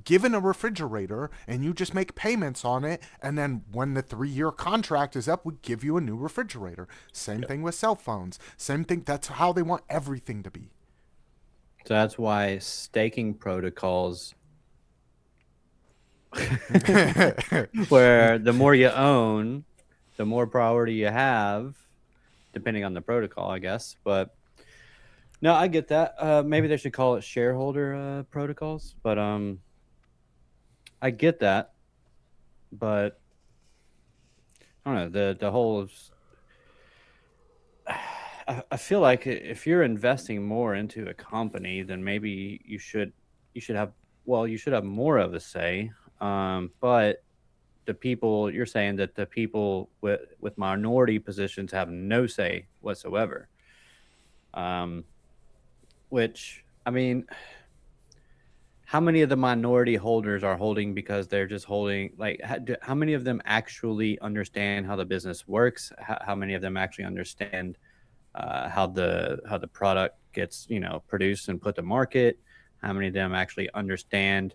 given a refrigerator and you just make payments on it, and then when the 3-year contract is up, we give you a new refrigerator? Same thing with cell phones. Same thing. That's how they want everything to be. So that's why staking protocols, where the more you own, the more priority you have, depending on the protocol, I guess. But no, I get that. Maybe they should call it shareholder protocols, but I get that. But I don't know, the whole. I feel like if you're investing more into a company, then maybe you should have more of a say. But the people, you're saying that the people with minority positions have no say whatsoever. Which, I mean, how many of the minority holders are holding because they're just holding, like, how many of them actually understand how the business works? How many of them actually understand how the product gets, produced and put to market? How many of them actually understand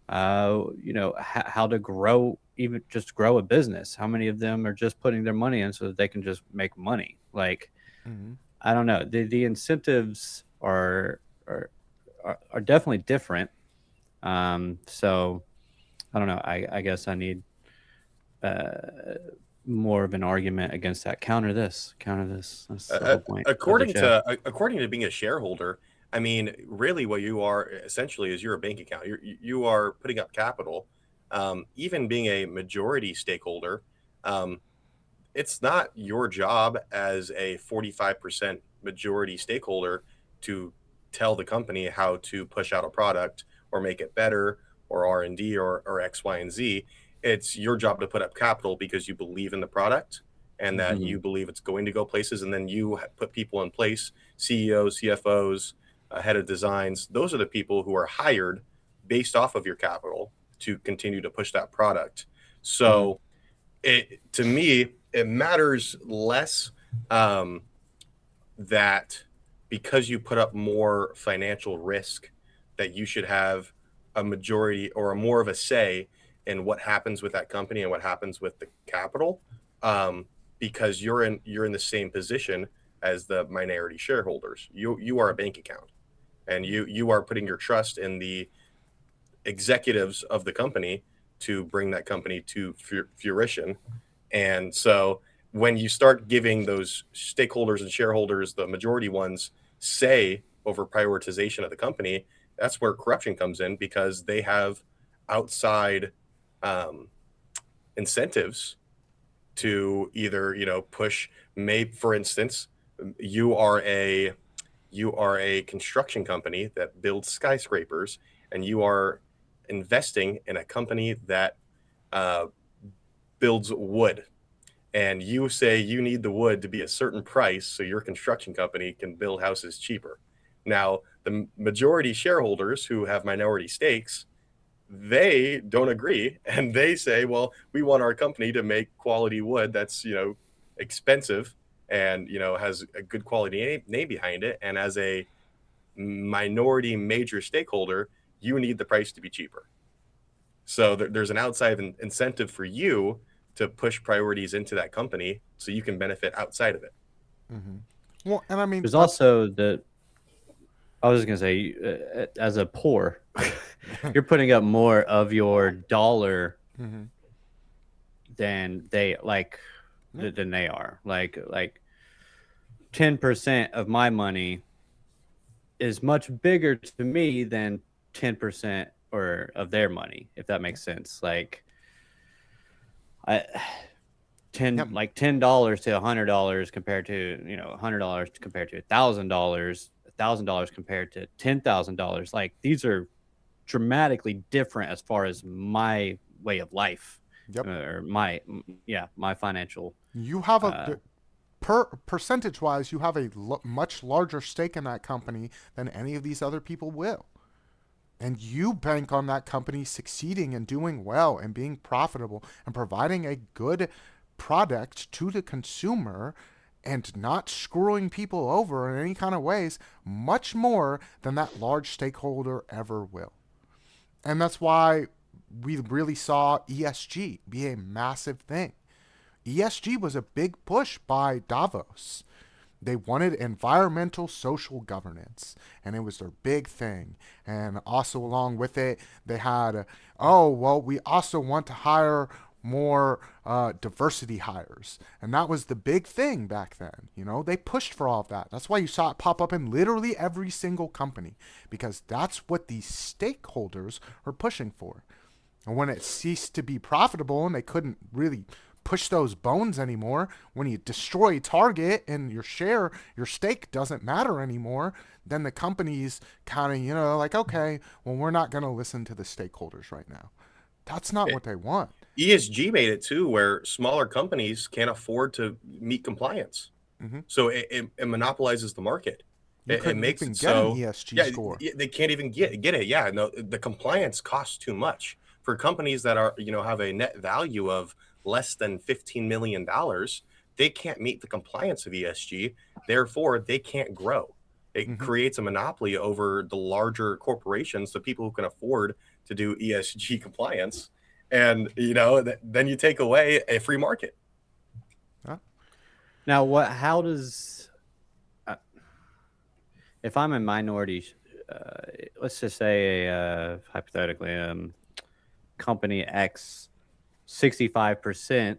how to grow, even just grow a business? How many of them are just putting their money in so that they can just make money? Like, I don't know. The incentives are definitely different. So I don't know. I guess I need more of an argument against that. Counter this. That's the whole point. According to being a shareholder, I mean, really what you are essentially is you're a bank account. You are putting up capital. Even being a majority stakeholder, it's not your job as a 45% majority stakeholder to tell the company how to push out a product or make it better, or R&D, or X, Y, and Z. It's your job to put up capital because you believe in the product and that Mhm. you believe it's going to go places. And then you put people in place, CEOs, CFOs, head of designs. Those are the people who are hired based off of your capital to continue to push that product. So to me, it matters less that because you put up more financial risk, that you should have a majority or a more of a say in what happens with that company and what happens with the capital, because you're in the same position as the minority shareholders. You are a bank account, and you are putting your trust in the executives of the company to bring that company to fruition. And so when you start giving those stakeholders and shareholders, the majority ones, say over prioritization of the company, that's where corruption comes in, because they have outside um, incentives to either, push. Maybe, for instance, you are a construction company that builds skyscrapers, and you are investing in a company that uh, builds wood, and you say you need the wood to be a certain price so your construction company can build houses cheaper. Now, the majority shareholders who have minority stakes, they don't agree, and they say, well, we want our company to make quality wood that's, expensive, and, has a good quality name behind it. And as a minority major stakeholder, you need the price to be cheaper. So there's an outside incentive for you to push priorities into that company so you can benefit outside of it. Hmm. Well, and I mean, There's also I was just gonna say, as a poor, you're putting up more of your dollar hmm than they like Yeah. than they are. Like 10% of my money is much bigger to me than 10% or of their money, if that makes sense. Like I Yep. $10 to $100 compared to $100 compared to $1,000 compared to $10,000. Like these are dramatically different as far as my way of life, Yep. or my financial. You have Uh, per percentage wise, you have a much larger stake in that company than any of these other people will. And you bank on that company succeeding and doing well and being profitable and providing a good product to the consumer and not screwing people over in any kind of ways, much more than that large stakeholder ever will. And that's why we really saw ESG be a massive thing. ESG was a big push by Davos. They wanted environmental social governance, and it was their big thing. And also, along with it, they had, oh, well, we also want to hire more diversity hires. And that was the big thing back then. They pushed for all of that. That's why you saw it pop up in literally every single company, because that's what these stakeholders are pushing for. And when it ceased to be profitable and they couldn't really push those bones anymore, when you destroy Target and your stake doesn't matter anymore, then the company's kind of, like, okay, well, we're not going to listen to the stakeholders right now. That's not what they want. ESG made it too, where smaller companies can't afford to meet compliance. Hmm. So it monopolizes the market. You It couldn't makes even it get an so, ESG yeah, score. they can't even get it. Yeah, no, the compliance costs too much for companies that are, have a net value of less than $15 million. They can't meet the compliance of ESG. Therefore, they can't grow. It Hmm. creates a monopoly over the larger corporations, the people who can afford to do ESG compliance. And, then you take away a free market. Yeah. Now, how does, if I'm a minority, let's just say hypothetically, company X, 65%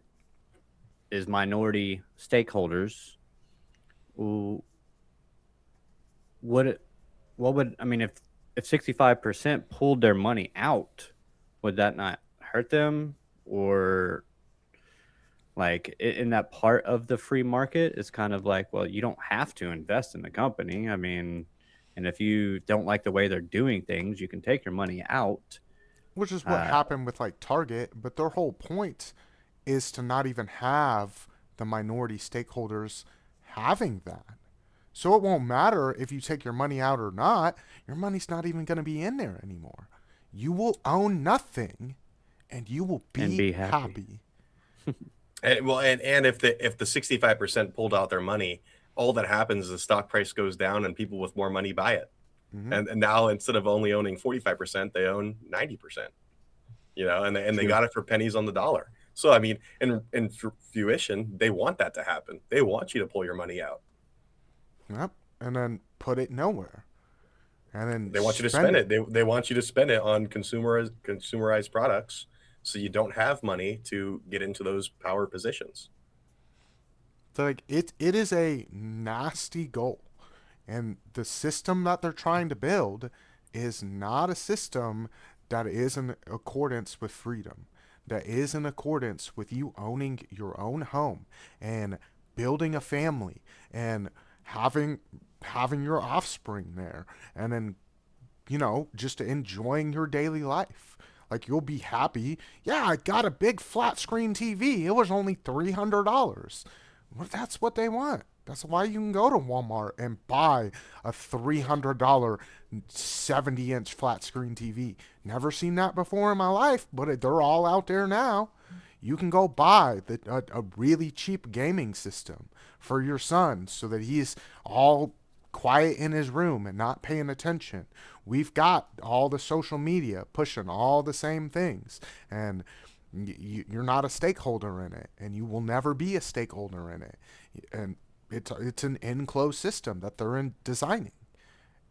is minority stakeholders. What what would I mean if 65% pulled their money out, would that not hurt them? Or like in that part of the free market, it's kind of like, well, you don't have to invest in the company. I mean, And if you don't like the way they're doing things, you can take your money out. Which is what Uh, happened with like Target, but their whole point is to not even have the minority stakeholders having that. So it won't matter if you take your money out or not. Your money's not even going to be in there anymore. You will own nothing and you will and be be happy. happy. And if the 65% pulled out their money, all that happens is the stock price goes down and people with more money buy it. Mm-hmm. And now instead of only owning 45%, they own 90%. And they True. got it for pennies on the dollar. So I mean, in fruition, they want that to happen. They want you to pull your money out. Yep. And then put it nowhere. And then They want you to spend it. They want you to spend it on consumerized products, so you don't have money to get into those power positions. So like it is a nasty goal. And the system that they're trying to build is not a system that is in accordance with freedom, that is in accordance with you owning your own home and building a family and having your offspring there, and then just enjoying your daily life. Like you'll be happy. Yeah, I got a big flat screen TV. It was only $300. Well, that's what they want. That's why you can go to Walmart and buy a $300 70-inch flat screen TV. Never seen that before in my life, but they're all out there now. You can go buy a really cheap gaming system for your son so that he's all quiet in his room and not paying attention. We've got all the social media pushing all the same things, and you're not a stakeholder in it, and you will never be a stakeholder in it. And it's an enclosed system that they're designing,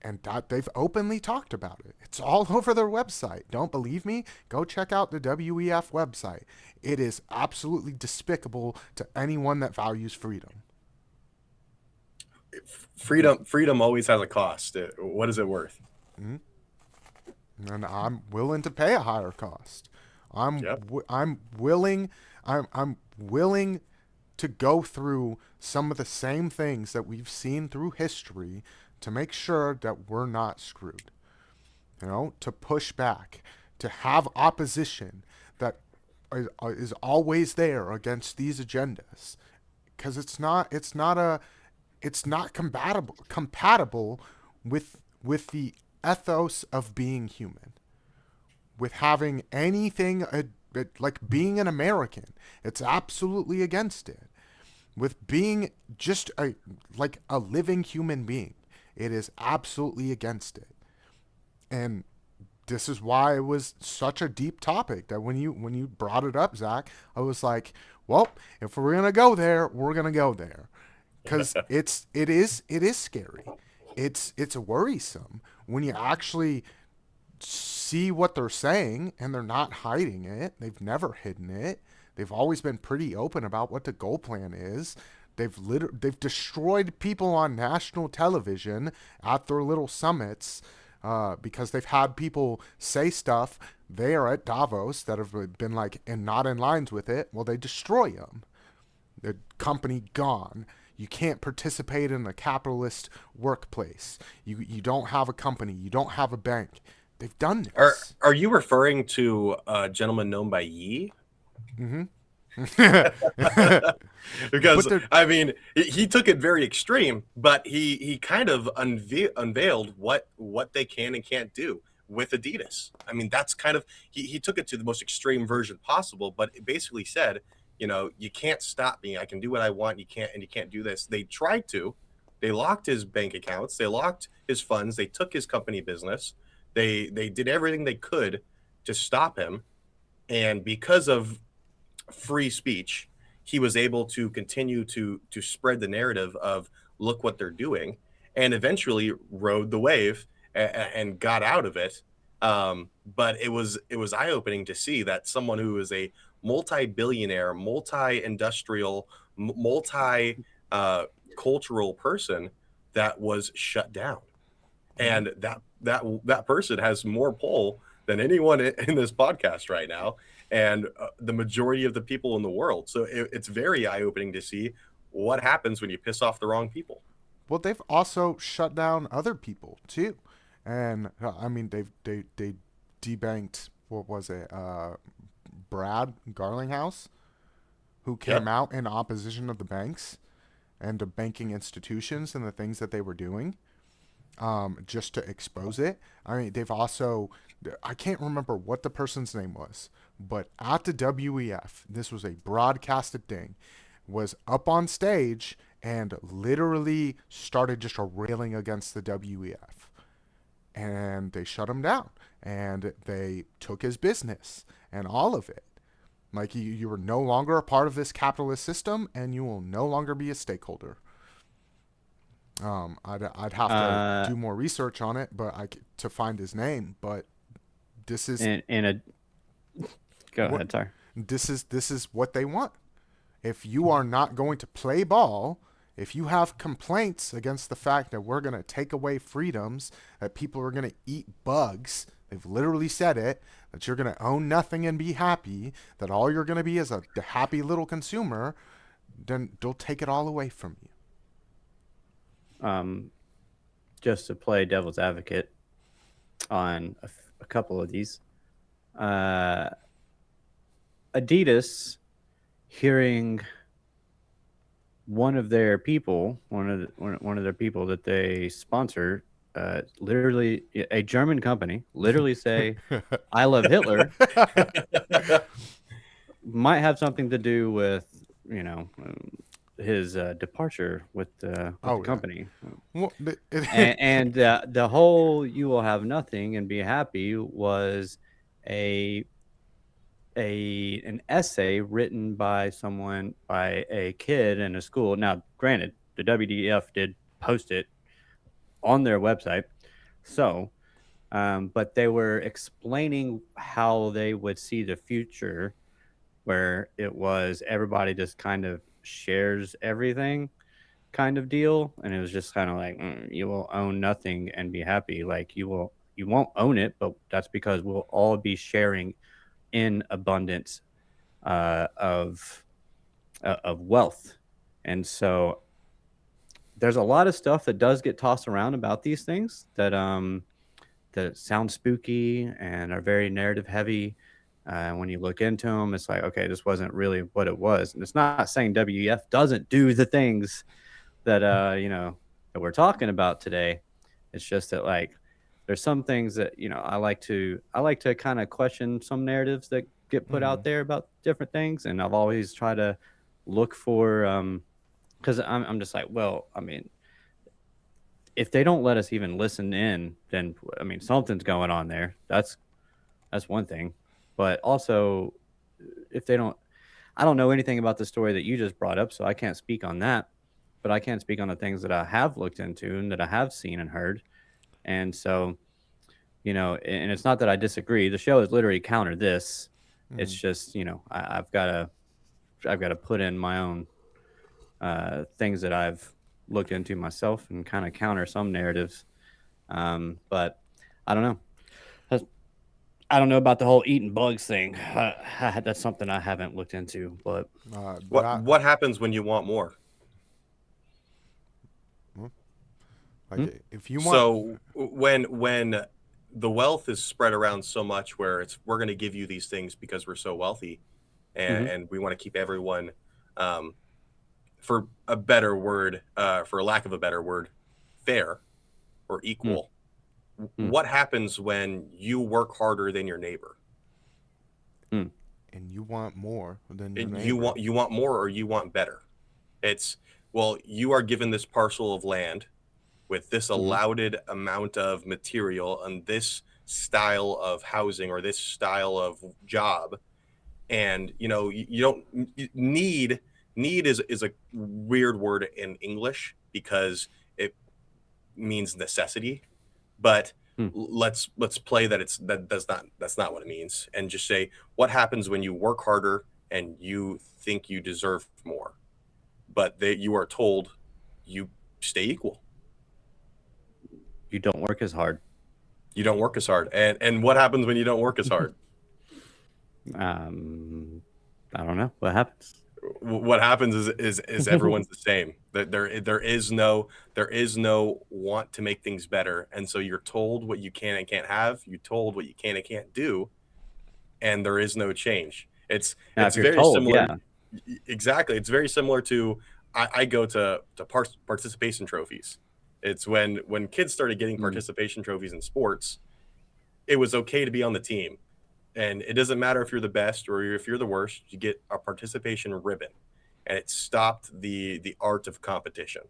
and that they've openly talked about it. It's all over their website. Don't believe me? Go check out the WEF website. It is absolutely despicable to anyone that values freedom. Freedom always has a cost. What is it worth? Mm-hmm. And I'm willing to pay a higher cost. Yep. I'm willing to go through some of the same things that we've seen through history to make sure that we're not screwed. To push back, to have opposition that is always there against these agendas, because it's not compatible with the ethos of being human, with having anything like being an American. It's absolutely against it. With being just a living human being, it is absolutely against it. And this is why it was such a deep topic that when you brought it up, Zach, I was like, well, if we're gonna go there, we're gonna go there, because it is scary. It's worrisome when you actually see what they're saying, and they're not hiding it. They've never hidden it. They've always been pretty open about what the goal plan is. They've destroyed people on national television at their little summits because they've had people say stuff there at Davos that have been and not in lines with it. Well, they destroy them. The company gone. You can't participate in a capitalist workplace. You don't have a company. You don't have a bank. They've done this. Are you referring to a gentleman known by Yi? Mm-hmm. Because I mean, he took it very extreme, but he kind of unveiled what they can and can't do with Adidas. I mean, that's kind of he took it to the most extreme version possible, but it basically said, you can't stop me. I can do what I want. You can't do this. They tried to. They locked his bank accounts. They locked his funds. They took his company business. They did everything they could to stop him, and because of free speech, he was able to continue to spread the narrative of look what they're doing, and eventually rode the wave and got out of it. But it was eye-opening to see that someone who is a multi-billionaire, multi-industrial, multi-cultural person that was shut down, and that person has more pull than anyone in this podcast right now, and the majority of the people in the world. So it's very eye-opening to see what happens when you piss off the wrong people. Well, they've also shut down other people too, and I mean they debanked, what was it, Brad Garlinghouse, who came Yep. out in opposition of the banks and the banking institutions and the things that they were doing, just to expose it. I mean, they've also, I can't remember what the person's name was, but at the WEF, this was a broadcasted thing, was up on stage and literally started just railing against the WEF. And they shut him down and they took his business and all of it. Like, you were no longer a part of this capitalist system and you will no longer be a stakeholder. I'd have to do more research on it, to find his name. But this is Go what, ahead, sorry. this is what they want. If you are not going to play ball, if you have complaints against the fact that we're going to take away freedoms, that people are going to eat bugs, they've literally said it, that you're going to own nothing and be happy, that all you're going to be is a happy little consumer, then they'll take it all away from you. Just to play devil's advocate on a couple of these, Adidas, hearing one of their people that they sponsor, literally a German company, literally say, "I love Hitler," might have something to do with, his departure with the company. Well, And the whole "you will have nothing and be happy" was an essay written by a kid in a school. Now, granted, the WDF did post it on their website, so but they were explaining how they would see the future, where it was everybody just kind of shares everything kind of deal, and it was just kind of like, you will own nothing and be happy. Like, you won't own it, but that's because we'll all be sharing in abundance of wealth. And so there's a lot of stuff that does get tossed around about these things that sound spooky and are very narrative heavy. When you look into them, it's like, okay, this wasn't really what it was. And it's not saying WEF doesn't do the things that that we're talking about today. It's just that, like, there's some things that I like to kind of question some narratives that get put out there about different things, and I've always tried to look for because I'm just like, well, I mean, if they don't let us even listen in, then I mean, something's going on there. That's one thing. But also, if they don't, I don't know anything about the story that you just brought up, so I can't speak on that. But I can speak on the things that I have looked into and that I have seen and heard. And so, and it's not that I disagree. The show is literally counter this. It's just, I've got to put in my own things that I've looked into myself and kind of counter some narratives. But I don't know. I don't know about the whole eating bugs thing. That's something I haven't looked into. But what happens when you want more? Like, if you want, so when the wealth is spread around so much, where we're going to give you these things because we're so wealthy, and we want to keep everyone, for a better word, for lack of a better word, fair or equal. What happens when you work harder than your neighbor? And you want more than your neighbor. You want more, or you want better. It's, well, you are given this parcel of land with this allowed amount of material and this style of housing or this style of job, and you don't need is a weird word in English because it means necessity, but let's play that that's not what it means, and just say, what happens when you work harder and you think you deserve more, but you are told you stay equal? You don't work as hard. You don't work as hard. And what happens when you don't work as hard? I don't know what happens. what happens is everyone's the same. There is no want to make things better, and so you're told what you can and can't have. You're told what you can and can't do, and there is no change. Now, It's if you're very told, similar. yeah. Exactly, it's very similar to I go to participation trophies. It's when kids started getting participation trophies in sports, it was okay to be on the team. And it doesn't matter if you're the best or if you're the worst, you get a participation ribbon. And it stopped the art of competition,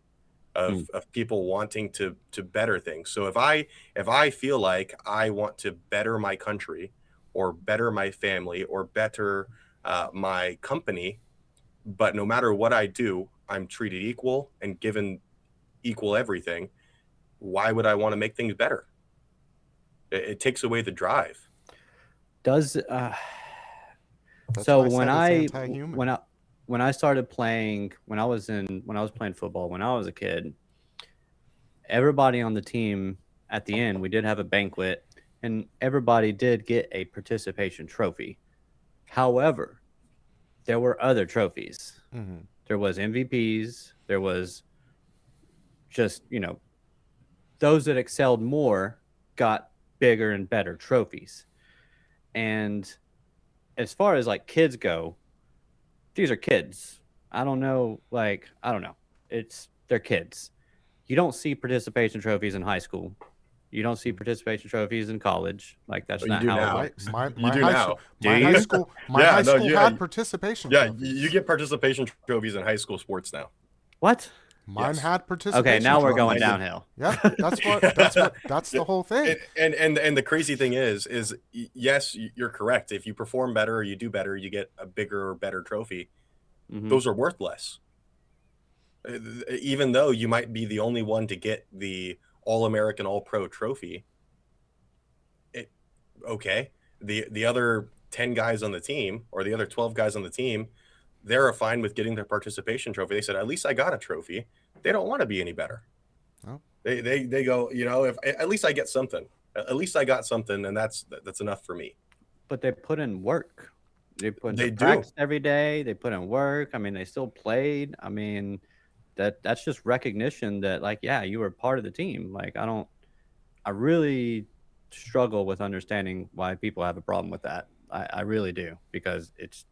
of people wanting to better things. So if I feel like I want to better my country or better my family or better my company, but no matter what I do, I'm treated equal and given equal everything, why would I want to make things better? It takes away the drive. Does That's so why I said it's anti-human. when I started playing when I was playing football when I was a kid, everybody on the team at the end we did have a banquet and everybody did get a participation trophy. However, there were other trophies. There was MVPs. There was just those that excelled more got bigger and better trophies. And as far as like kids go, these are kids. I don't know. They're kids. You don't see participation trophies in high school. You don't see participation trophies in college. Like that's But not you do how it now. works. My You do high now. school, Do my you? high school, my Yeah, high no, school yeah, had participation Yeah, trophies. you get participation trophies in high school sports now. What? Mine Yes. had participation. Okay, now we're going trophies. downhill. Yeah, that's the whole thing. And the crazy thing is yes, you're correct. If you perform better or you do better, you get a bigger or better trophy. Mhm. Those are worth less. Even though you might be the only one to get the All-American, All-Pro trophy, okay. The other 10 guys on the team or the other 12 guys on the team, they're fine with getting their participation trophy. They said, at least I got a trophy. They don't want to be any better. Oh. They go, if at least I get something. At least I got something, and that's enough for me. But they put in work. They put They in do. practice every day. They put in work. I mean, they still played. I mean, that's just recognition that, like, yeah, you were part of the team. Like, I really struggle with understanding why people have a problem with that. I really do, because it's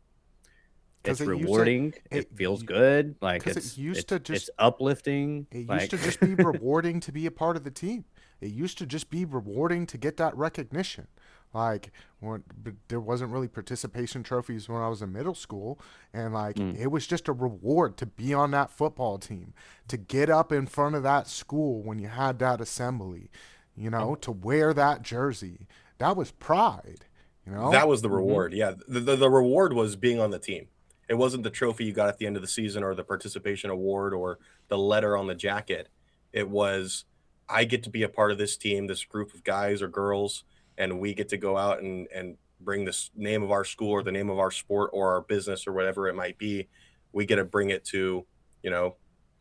'Cause it used to- rewarding. It feels good. Like 'cause it's it used to just- it's uplifting. It like, used to just be rewarding to be a part of the team. It used to just be rewarding to get that recognition. Like, but there wasn't really participation trophies when I was in middle school, and like it was just a reward to be on that football team, to get up in front of that school when you had that assembly, to wear that jersey. That was pride. That was the reward. Yeah, the reward was being on the team. It wasn't the trophy you got at the end of the season or the participation award or the letter on the jacket. It was, I get to be a part of this team, this group of guys or girls, and we get to go out and bring this name of our school or the name of our sport or our business or whatever it might be. We get to bring it to,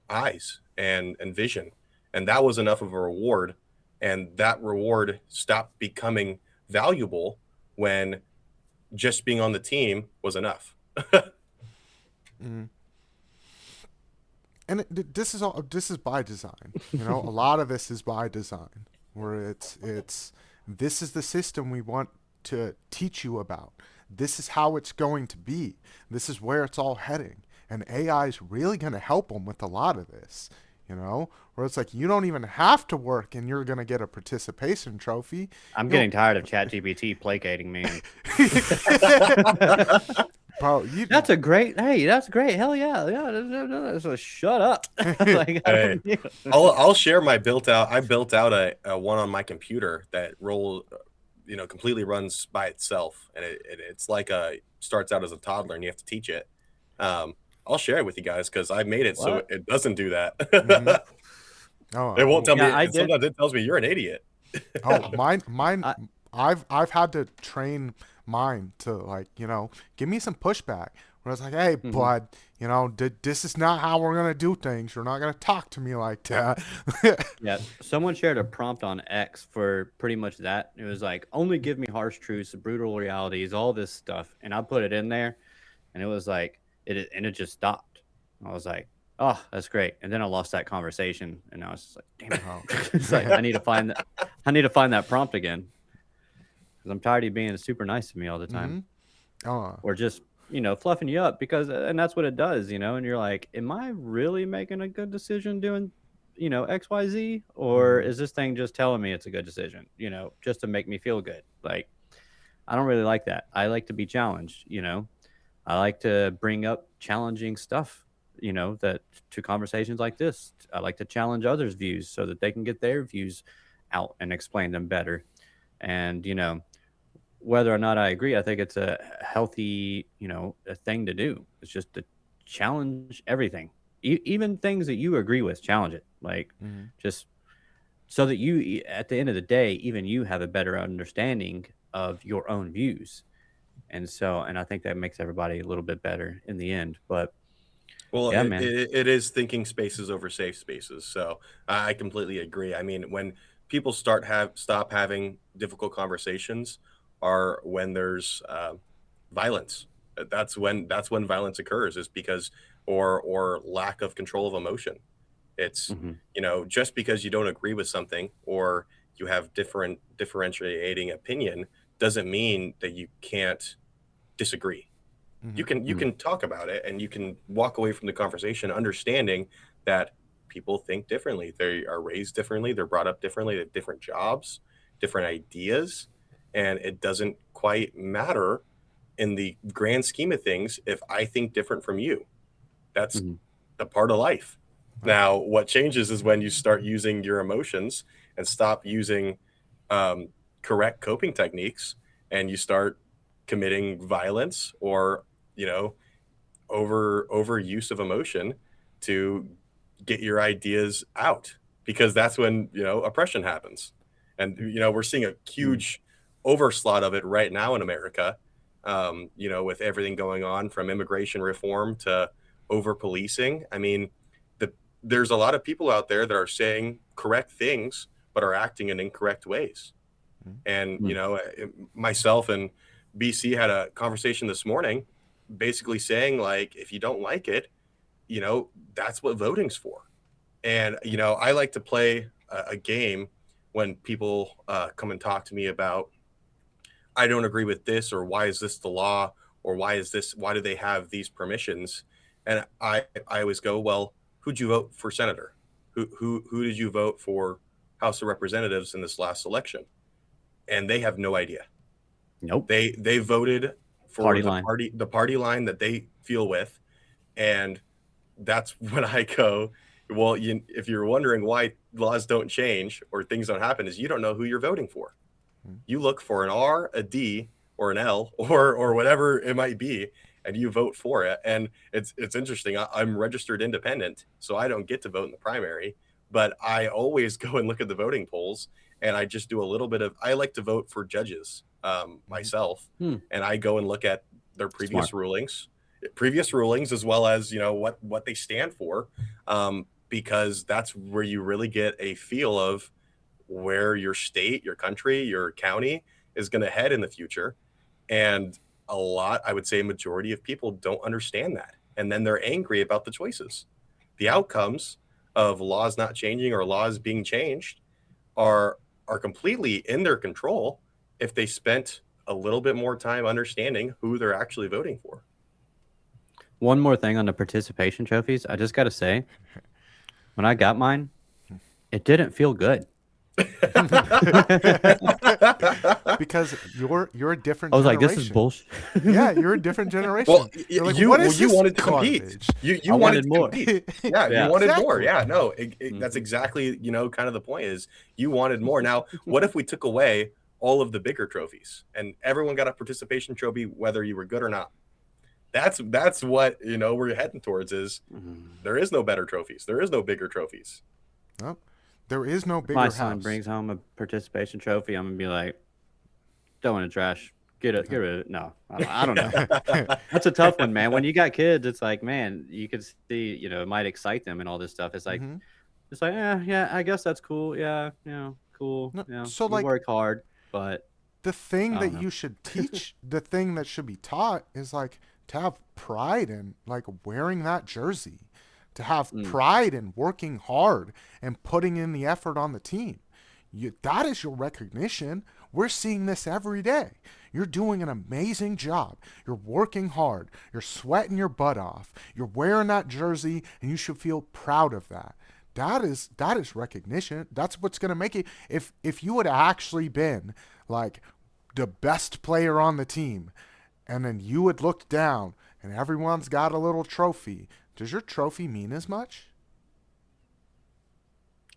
eyes and vision. And that was enough of a reward. And that reward stopped becoming valuable when just being on the team was enough. And this is by design. A lot of this is by design, where it's this is the system we want to teach you about. This is how it's going to be. This is where it's all heading. And AI is really going to help them with a lot of this. Where it's like, you don't even have to work and you're going to get a participation trophy. I'm getting tired of ChatGPT placating me. Bro, That's great. Hell yeah. So shut up. Like, Hey, I'll share my I built out a one on my computer that completely runs by itself. And it's like starts out as a toddler and you have to teach it. I'll share it with you guys because I made it so it doesn't do that. Oh, it won't tell me. I did. Sometimes it tells me you're an idiot. mine. I've had to train mine to give me some pushback. Where I was like, hey, bud, this is not how we're gonna do things. You're not gonna talk to me like that. Yeah, someone shared a prompt on X for pretty much that. It was like, only give me harsh truths, brutal realities, all this stuff, and I put it in there, and it was like, it just stopped. I was like, oh, that's great. And then I lost that conversation, and I was just like, damn it. Oh. It's like I need to find that prompt again, because I'm tired of you being super nice to me all the time, Oh. or just fluffing you up, because and that's what it does, and you're like, am I really making a good decision doing XYZ, or is this thing just telling me it's a good decision, just to make me feel good? Like, I don't really like that. I like to be challenged, I like to bring up challenging stuff, that to conversations like this. I like to challenge others' views so that they can get their views out and explain them better. And, whether or not I agree, I think it's a healthy, a thing to do. It's just to challenge everything, even things that you agree with, challenge it. Like, just so that you, at the end of the day, even you have a better understanding of your own views. And I think that makes everybody a little bit better in the end. But Well, yeah, man. it is thinking spaces over safe spaces. So I completely agree. I mean, when people stop having difficult conversations, are when there's violence. That's when violence occurs, is because or lack of control of emotion. It's Mhm. just because you don't agree with something, or you have differentiating opinion, doesn't mean that you can't disagree. You can talk about it, and you can walk away from the conversation understanding that people think differently. They are raised differently. They're brought up differently. They have different jobs, different ideas, and it doesn't quite matter in the grand scheme of things if I think different from you. That's Mhm. the part of life. Now, what changes is when you start using your emotions and stop using um, correct coping techniques, and you start committing violence, or you know overuse of emotion to get your ideas out, because that's when oppression happens. And we're seeing a Mhm. huge overslot of it right now in America, with everything going on from immigration reform to over policing. I mean, there's a lot of people out there that are saying correct things but are acting in incorrect ways. And Mhm. myself and BC had a conversation this morning, basically saying, like, if you don't like it, that's what voting's for. And I like to play a game when people come and talk to me about, I don't agree with this, or why is this the law, or why do they have these permissions? And I always go, well, who'd you vote for senator? Who did you vote for House of Representatives in this last election? And they have no idea. Nope. They voted for Party the line. party line that they feel with. And that's when I go, well, if you're wondering why laws don't change or things don't happen, is you don't know who you're voting for. You look for an R, a D, or an L, or whatever it might be, and you vote for it. And it's interesting. I'm registered independent, so I don't get to vote in the primary, but I always go and look at the voting polls, and I just do a little bit of. I like to vote for judges myself, Hmm. and I go and look at their Smart. previous rulings, as well as what they stand for, because that's where you really get a feel of where your state, your country, your county is going to head in the future. And I would say a majority of people don't understand that. And then they're angry about the choices. The outcomes of laws not changing or laws being changed are completely in their control if they spent a little bit more time understanding who they're actually voting for. One more thing on the participation trophies. I just got to say, when I got mine, it didn't feel good. Because you're a different I was like, this is generation. bullshit. Yeah, you're a different generation. Well, You're like, you what is this wanted to compete. garbage? You I wanted wanted to more. compete. Yeah, you Yeah. wanted more. Exactly. Yeah, no, that's Mhm. exactly kind of the point, is you wanted more. Now, what if we took away all of the bigger trophies and everyone got a participation trophy, whether you were good or not? That's what we're heading towards. Is there is no better trophies. There is no bigger trophies. Well, there is no If my bigger son house. brings home a participation trophy, I'm gonna be like, throw in the trash. Get rid of it. No, I don't know. That's a tough one, man. When you got kids, it's like, man, you could see, it might excite them and all this stuff. It's like, Mhm. yeah, I guess that's cool. Yeah, cool. No, Yeah, so you like work hard, but the thing I that don't know. you should teach, the thing that should be taught is like pride in like wearing that jersey, to have Mm. pride in working hard and putting in the effort on the team. That is your recognition. We're seeing this every day. You're doing an amazing job. You're working hard. You're sweating your butt off. You're wearing that jersey, and you should feel proud of that. That is recognition. That's what's gonna make it. If you had actually been like the best player on the team, and then you had looked down, and everyone's got a little trophy, does your trophy mean as much?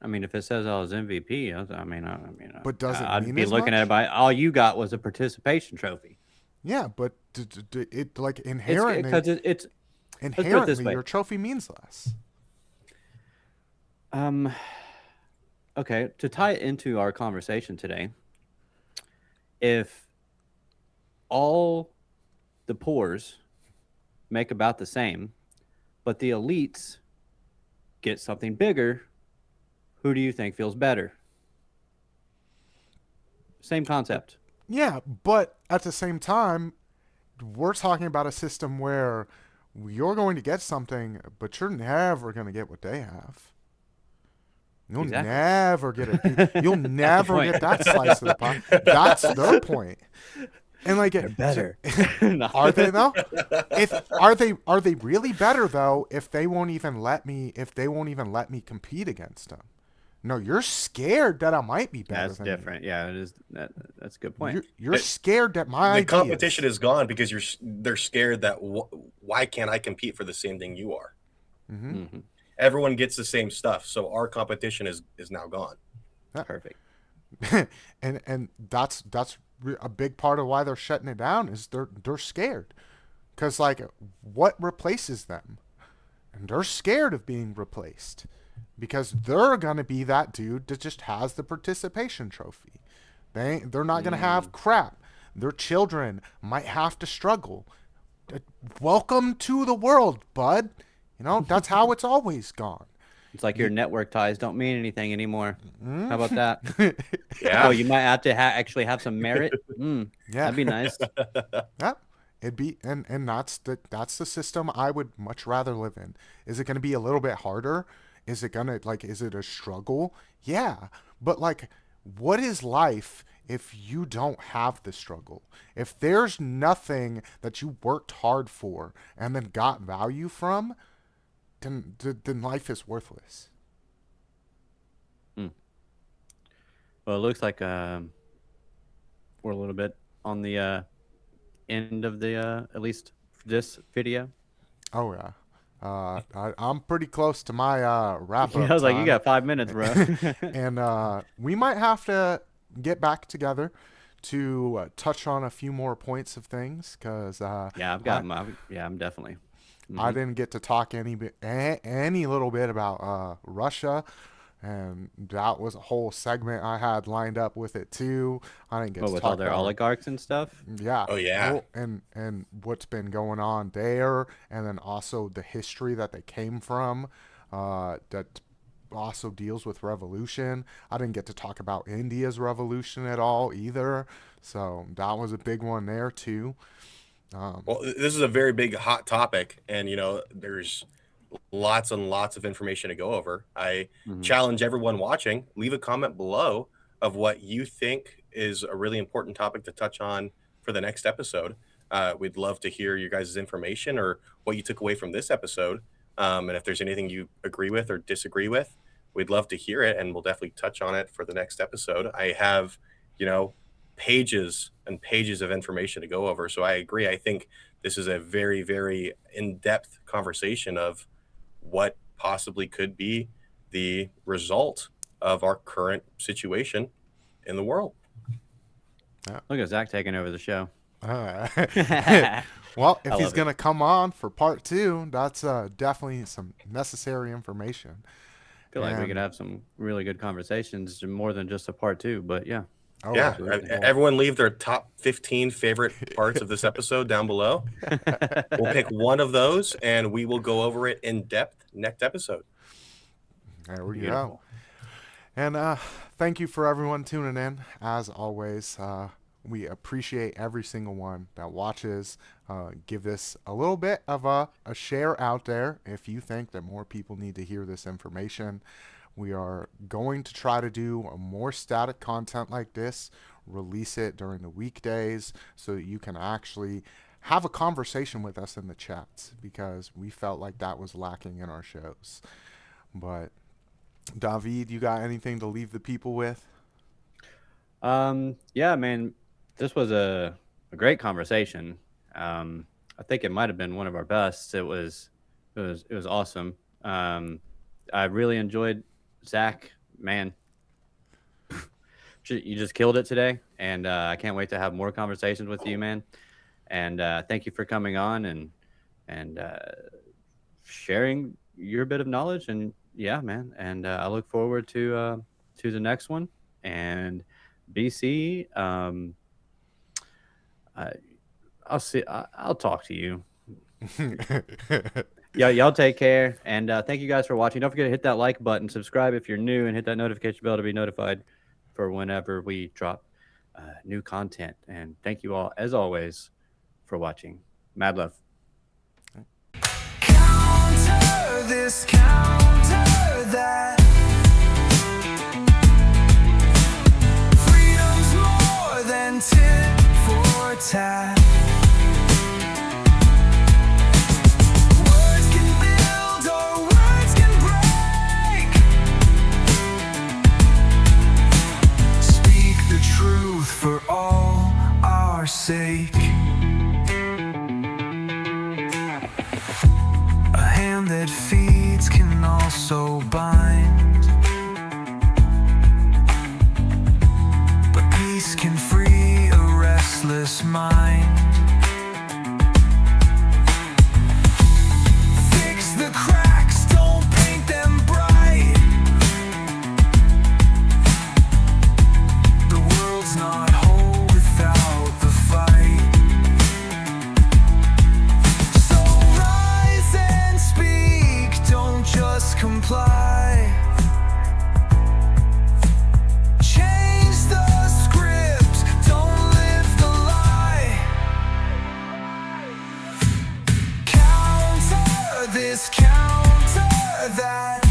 I mean, if it says I was MVP, But does it I'd mean be as looking much? at it by all you got was a participation trophy. Yeah, but it like It's inherently, because it's let's put it this inherently way. your trophy means less. Um, okay, to tie it into our conversation today, if all the poors make about the same, but the elites get something bigger, who do you think feels better? Same concept. Yeah, but at the same time, we're talking about a system where you're going to get something, but you're never going to get what they have. You'll Exactly. never get it. You'll That's the never point. get that slice of the pie. That's their point. And like, They're better. are they though? Are they really better though? If they won't even let me compete against them. No, you're scared that I might be better That's than you. different. Yeah, it is. That's a good point. You're scared that my The ideas. competition is gone because they're scared that why can't I compete for the same thing you are? Mm-hmm. Everyone gets the same stuff, so our competition is now gone. Perfect. and that's a big part of why they're shutting it down is they're scared, because like what replaces them, and they're scared of being replaced because they're gonna be that dude that just has the participation trophy. They're not gonna have crap. Their children might have to struggle. Welcome to the world, bud. You know, that's how it's always gone. It's like your network ties don't mean anything anymore. How about that? Yeah. Oh, you might have to actually have some merit. Yeah. That'd be nice. Yeah, it'd be, and that's the system I would much rather live in. Is it going to be a little bit harder? Is it a struggle? Yeah, but like, what is life if you don't have the struggle? If there's nothing that you worked hard for and then got value from, then life is worthless. Well, it looks like we're a little bit on the end of the at least this video. Oh yeah. I'm pretty close to my wrap up. I was like, you time. got 5 minutes, bro. And we might have to get back together to touch on a few more points of things, because Yeah, I've got my. Yeah, I'm definitely. I didn't get to talk any little bit about Russia, and that was a whole segment I had lined up with it too. I didn't get What, to with talk all their about oligarchs and stuff? yeah. Oh, yeah. Well, and what's been going on there, and then also the history that they came from, that also deals with revolution. I didn't get to talk about India's revolution at all either, so that was a big one there too. Well, this is a very big hot topic, and there's lots and lots of information to go over. I challenge everyone watching, leave a comment below of what you think is a really important topic to touch on for the next episode. We'd love to hear your guys' information or what you took away from this episode. And if there's anything you agree with or disagree with, we'd love to hear it, and we'll definitely touch on it for the next episode. I have, pages and pages of information to go over. So I agree. I think this is a very, very in-depth conversation of what possibly could be the result of our current situation in the world. Look at Zach taking over the show. Well, if I he's love it. going to come on for part 2, that's definitely some necessary information. I feel like we And- could have some really good conversations, more than just a part 2. But yeah, Oh, Yeah, absolutely. everyone leave their top 15 favorite parts of this episode down below. We'll pick one of those, and we will go over it in depth next episode. there we Beautiful. go. And thank you for everyone tuning in. As always, We appreciate every single one that watches. Give this a little bit of a share out there if you think that more people need to hear this information. We are going to try to do more static content like this, release it during the weekdays so that you can actually have a conversation with us in the chats, because we felt like that was lacking in our shows. But David, you got anything to leave the people with? Yeah, man, this was a great conversation. I think it might have been one of our best. It was awesome. I really enjoyed Zach, man. You just killed it today, and I can't wait to have more conversations with you, man. And thank you for coming on and sharing your bit of knowledge. And yeah, man. And I look forward to the next one. And BC, I'll talk to you. Yeah, y'all take care, and thank you guys for watching. Don't forget to hit that like button, subscribe if you're new, and hit that notification bell to be notified for whenever we drop new content. And thank you all, as always, for watching. Mad love. Counter this, counter that. Freedom's more than tit for tat. Words can build or words can break. Speak the truth for all our sake. A hand that feeds can also bind, but peace can free a restless mind. Fix the cracks, don't paint them bright. The world's not whole without the fight. So rise and speak, don't just comply. Change the script, don't live the lie. Counter this, counter that.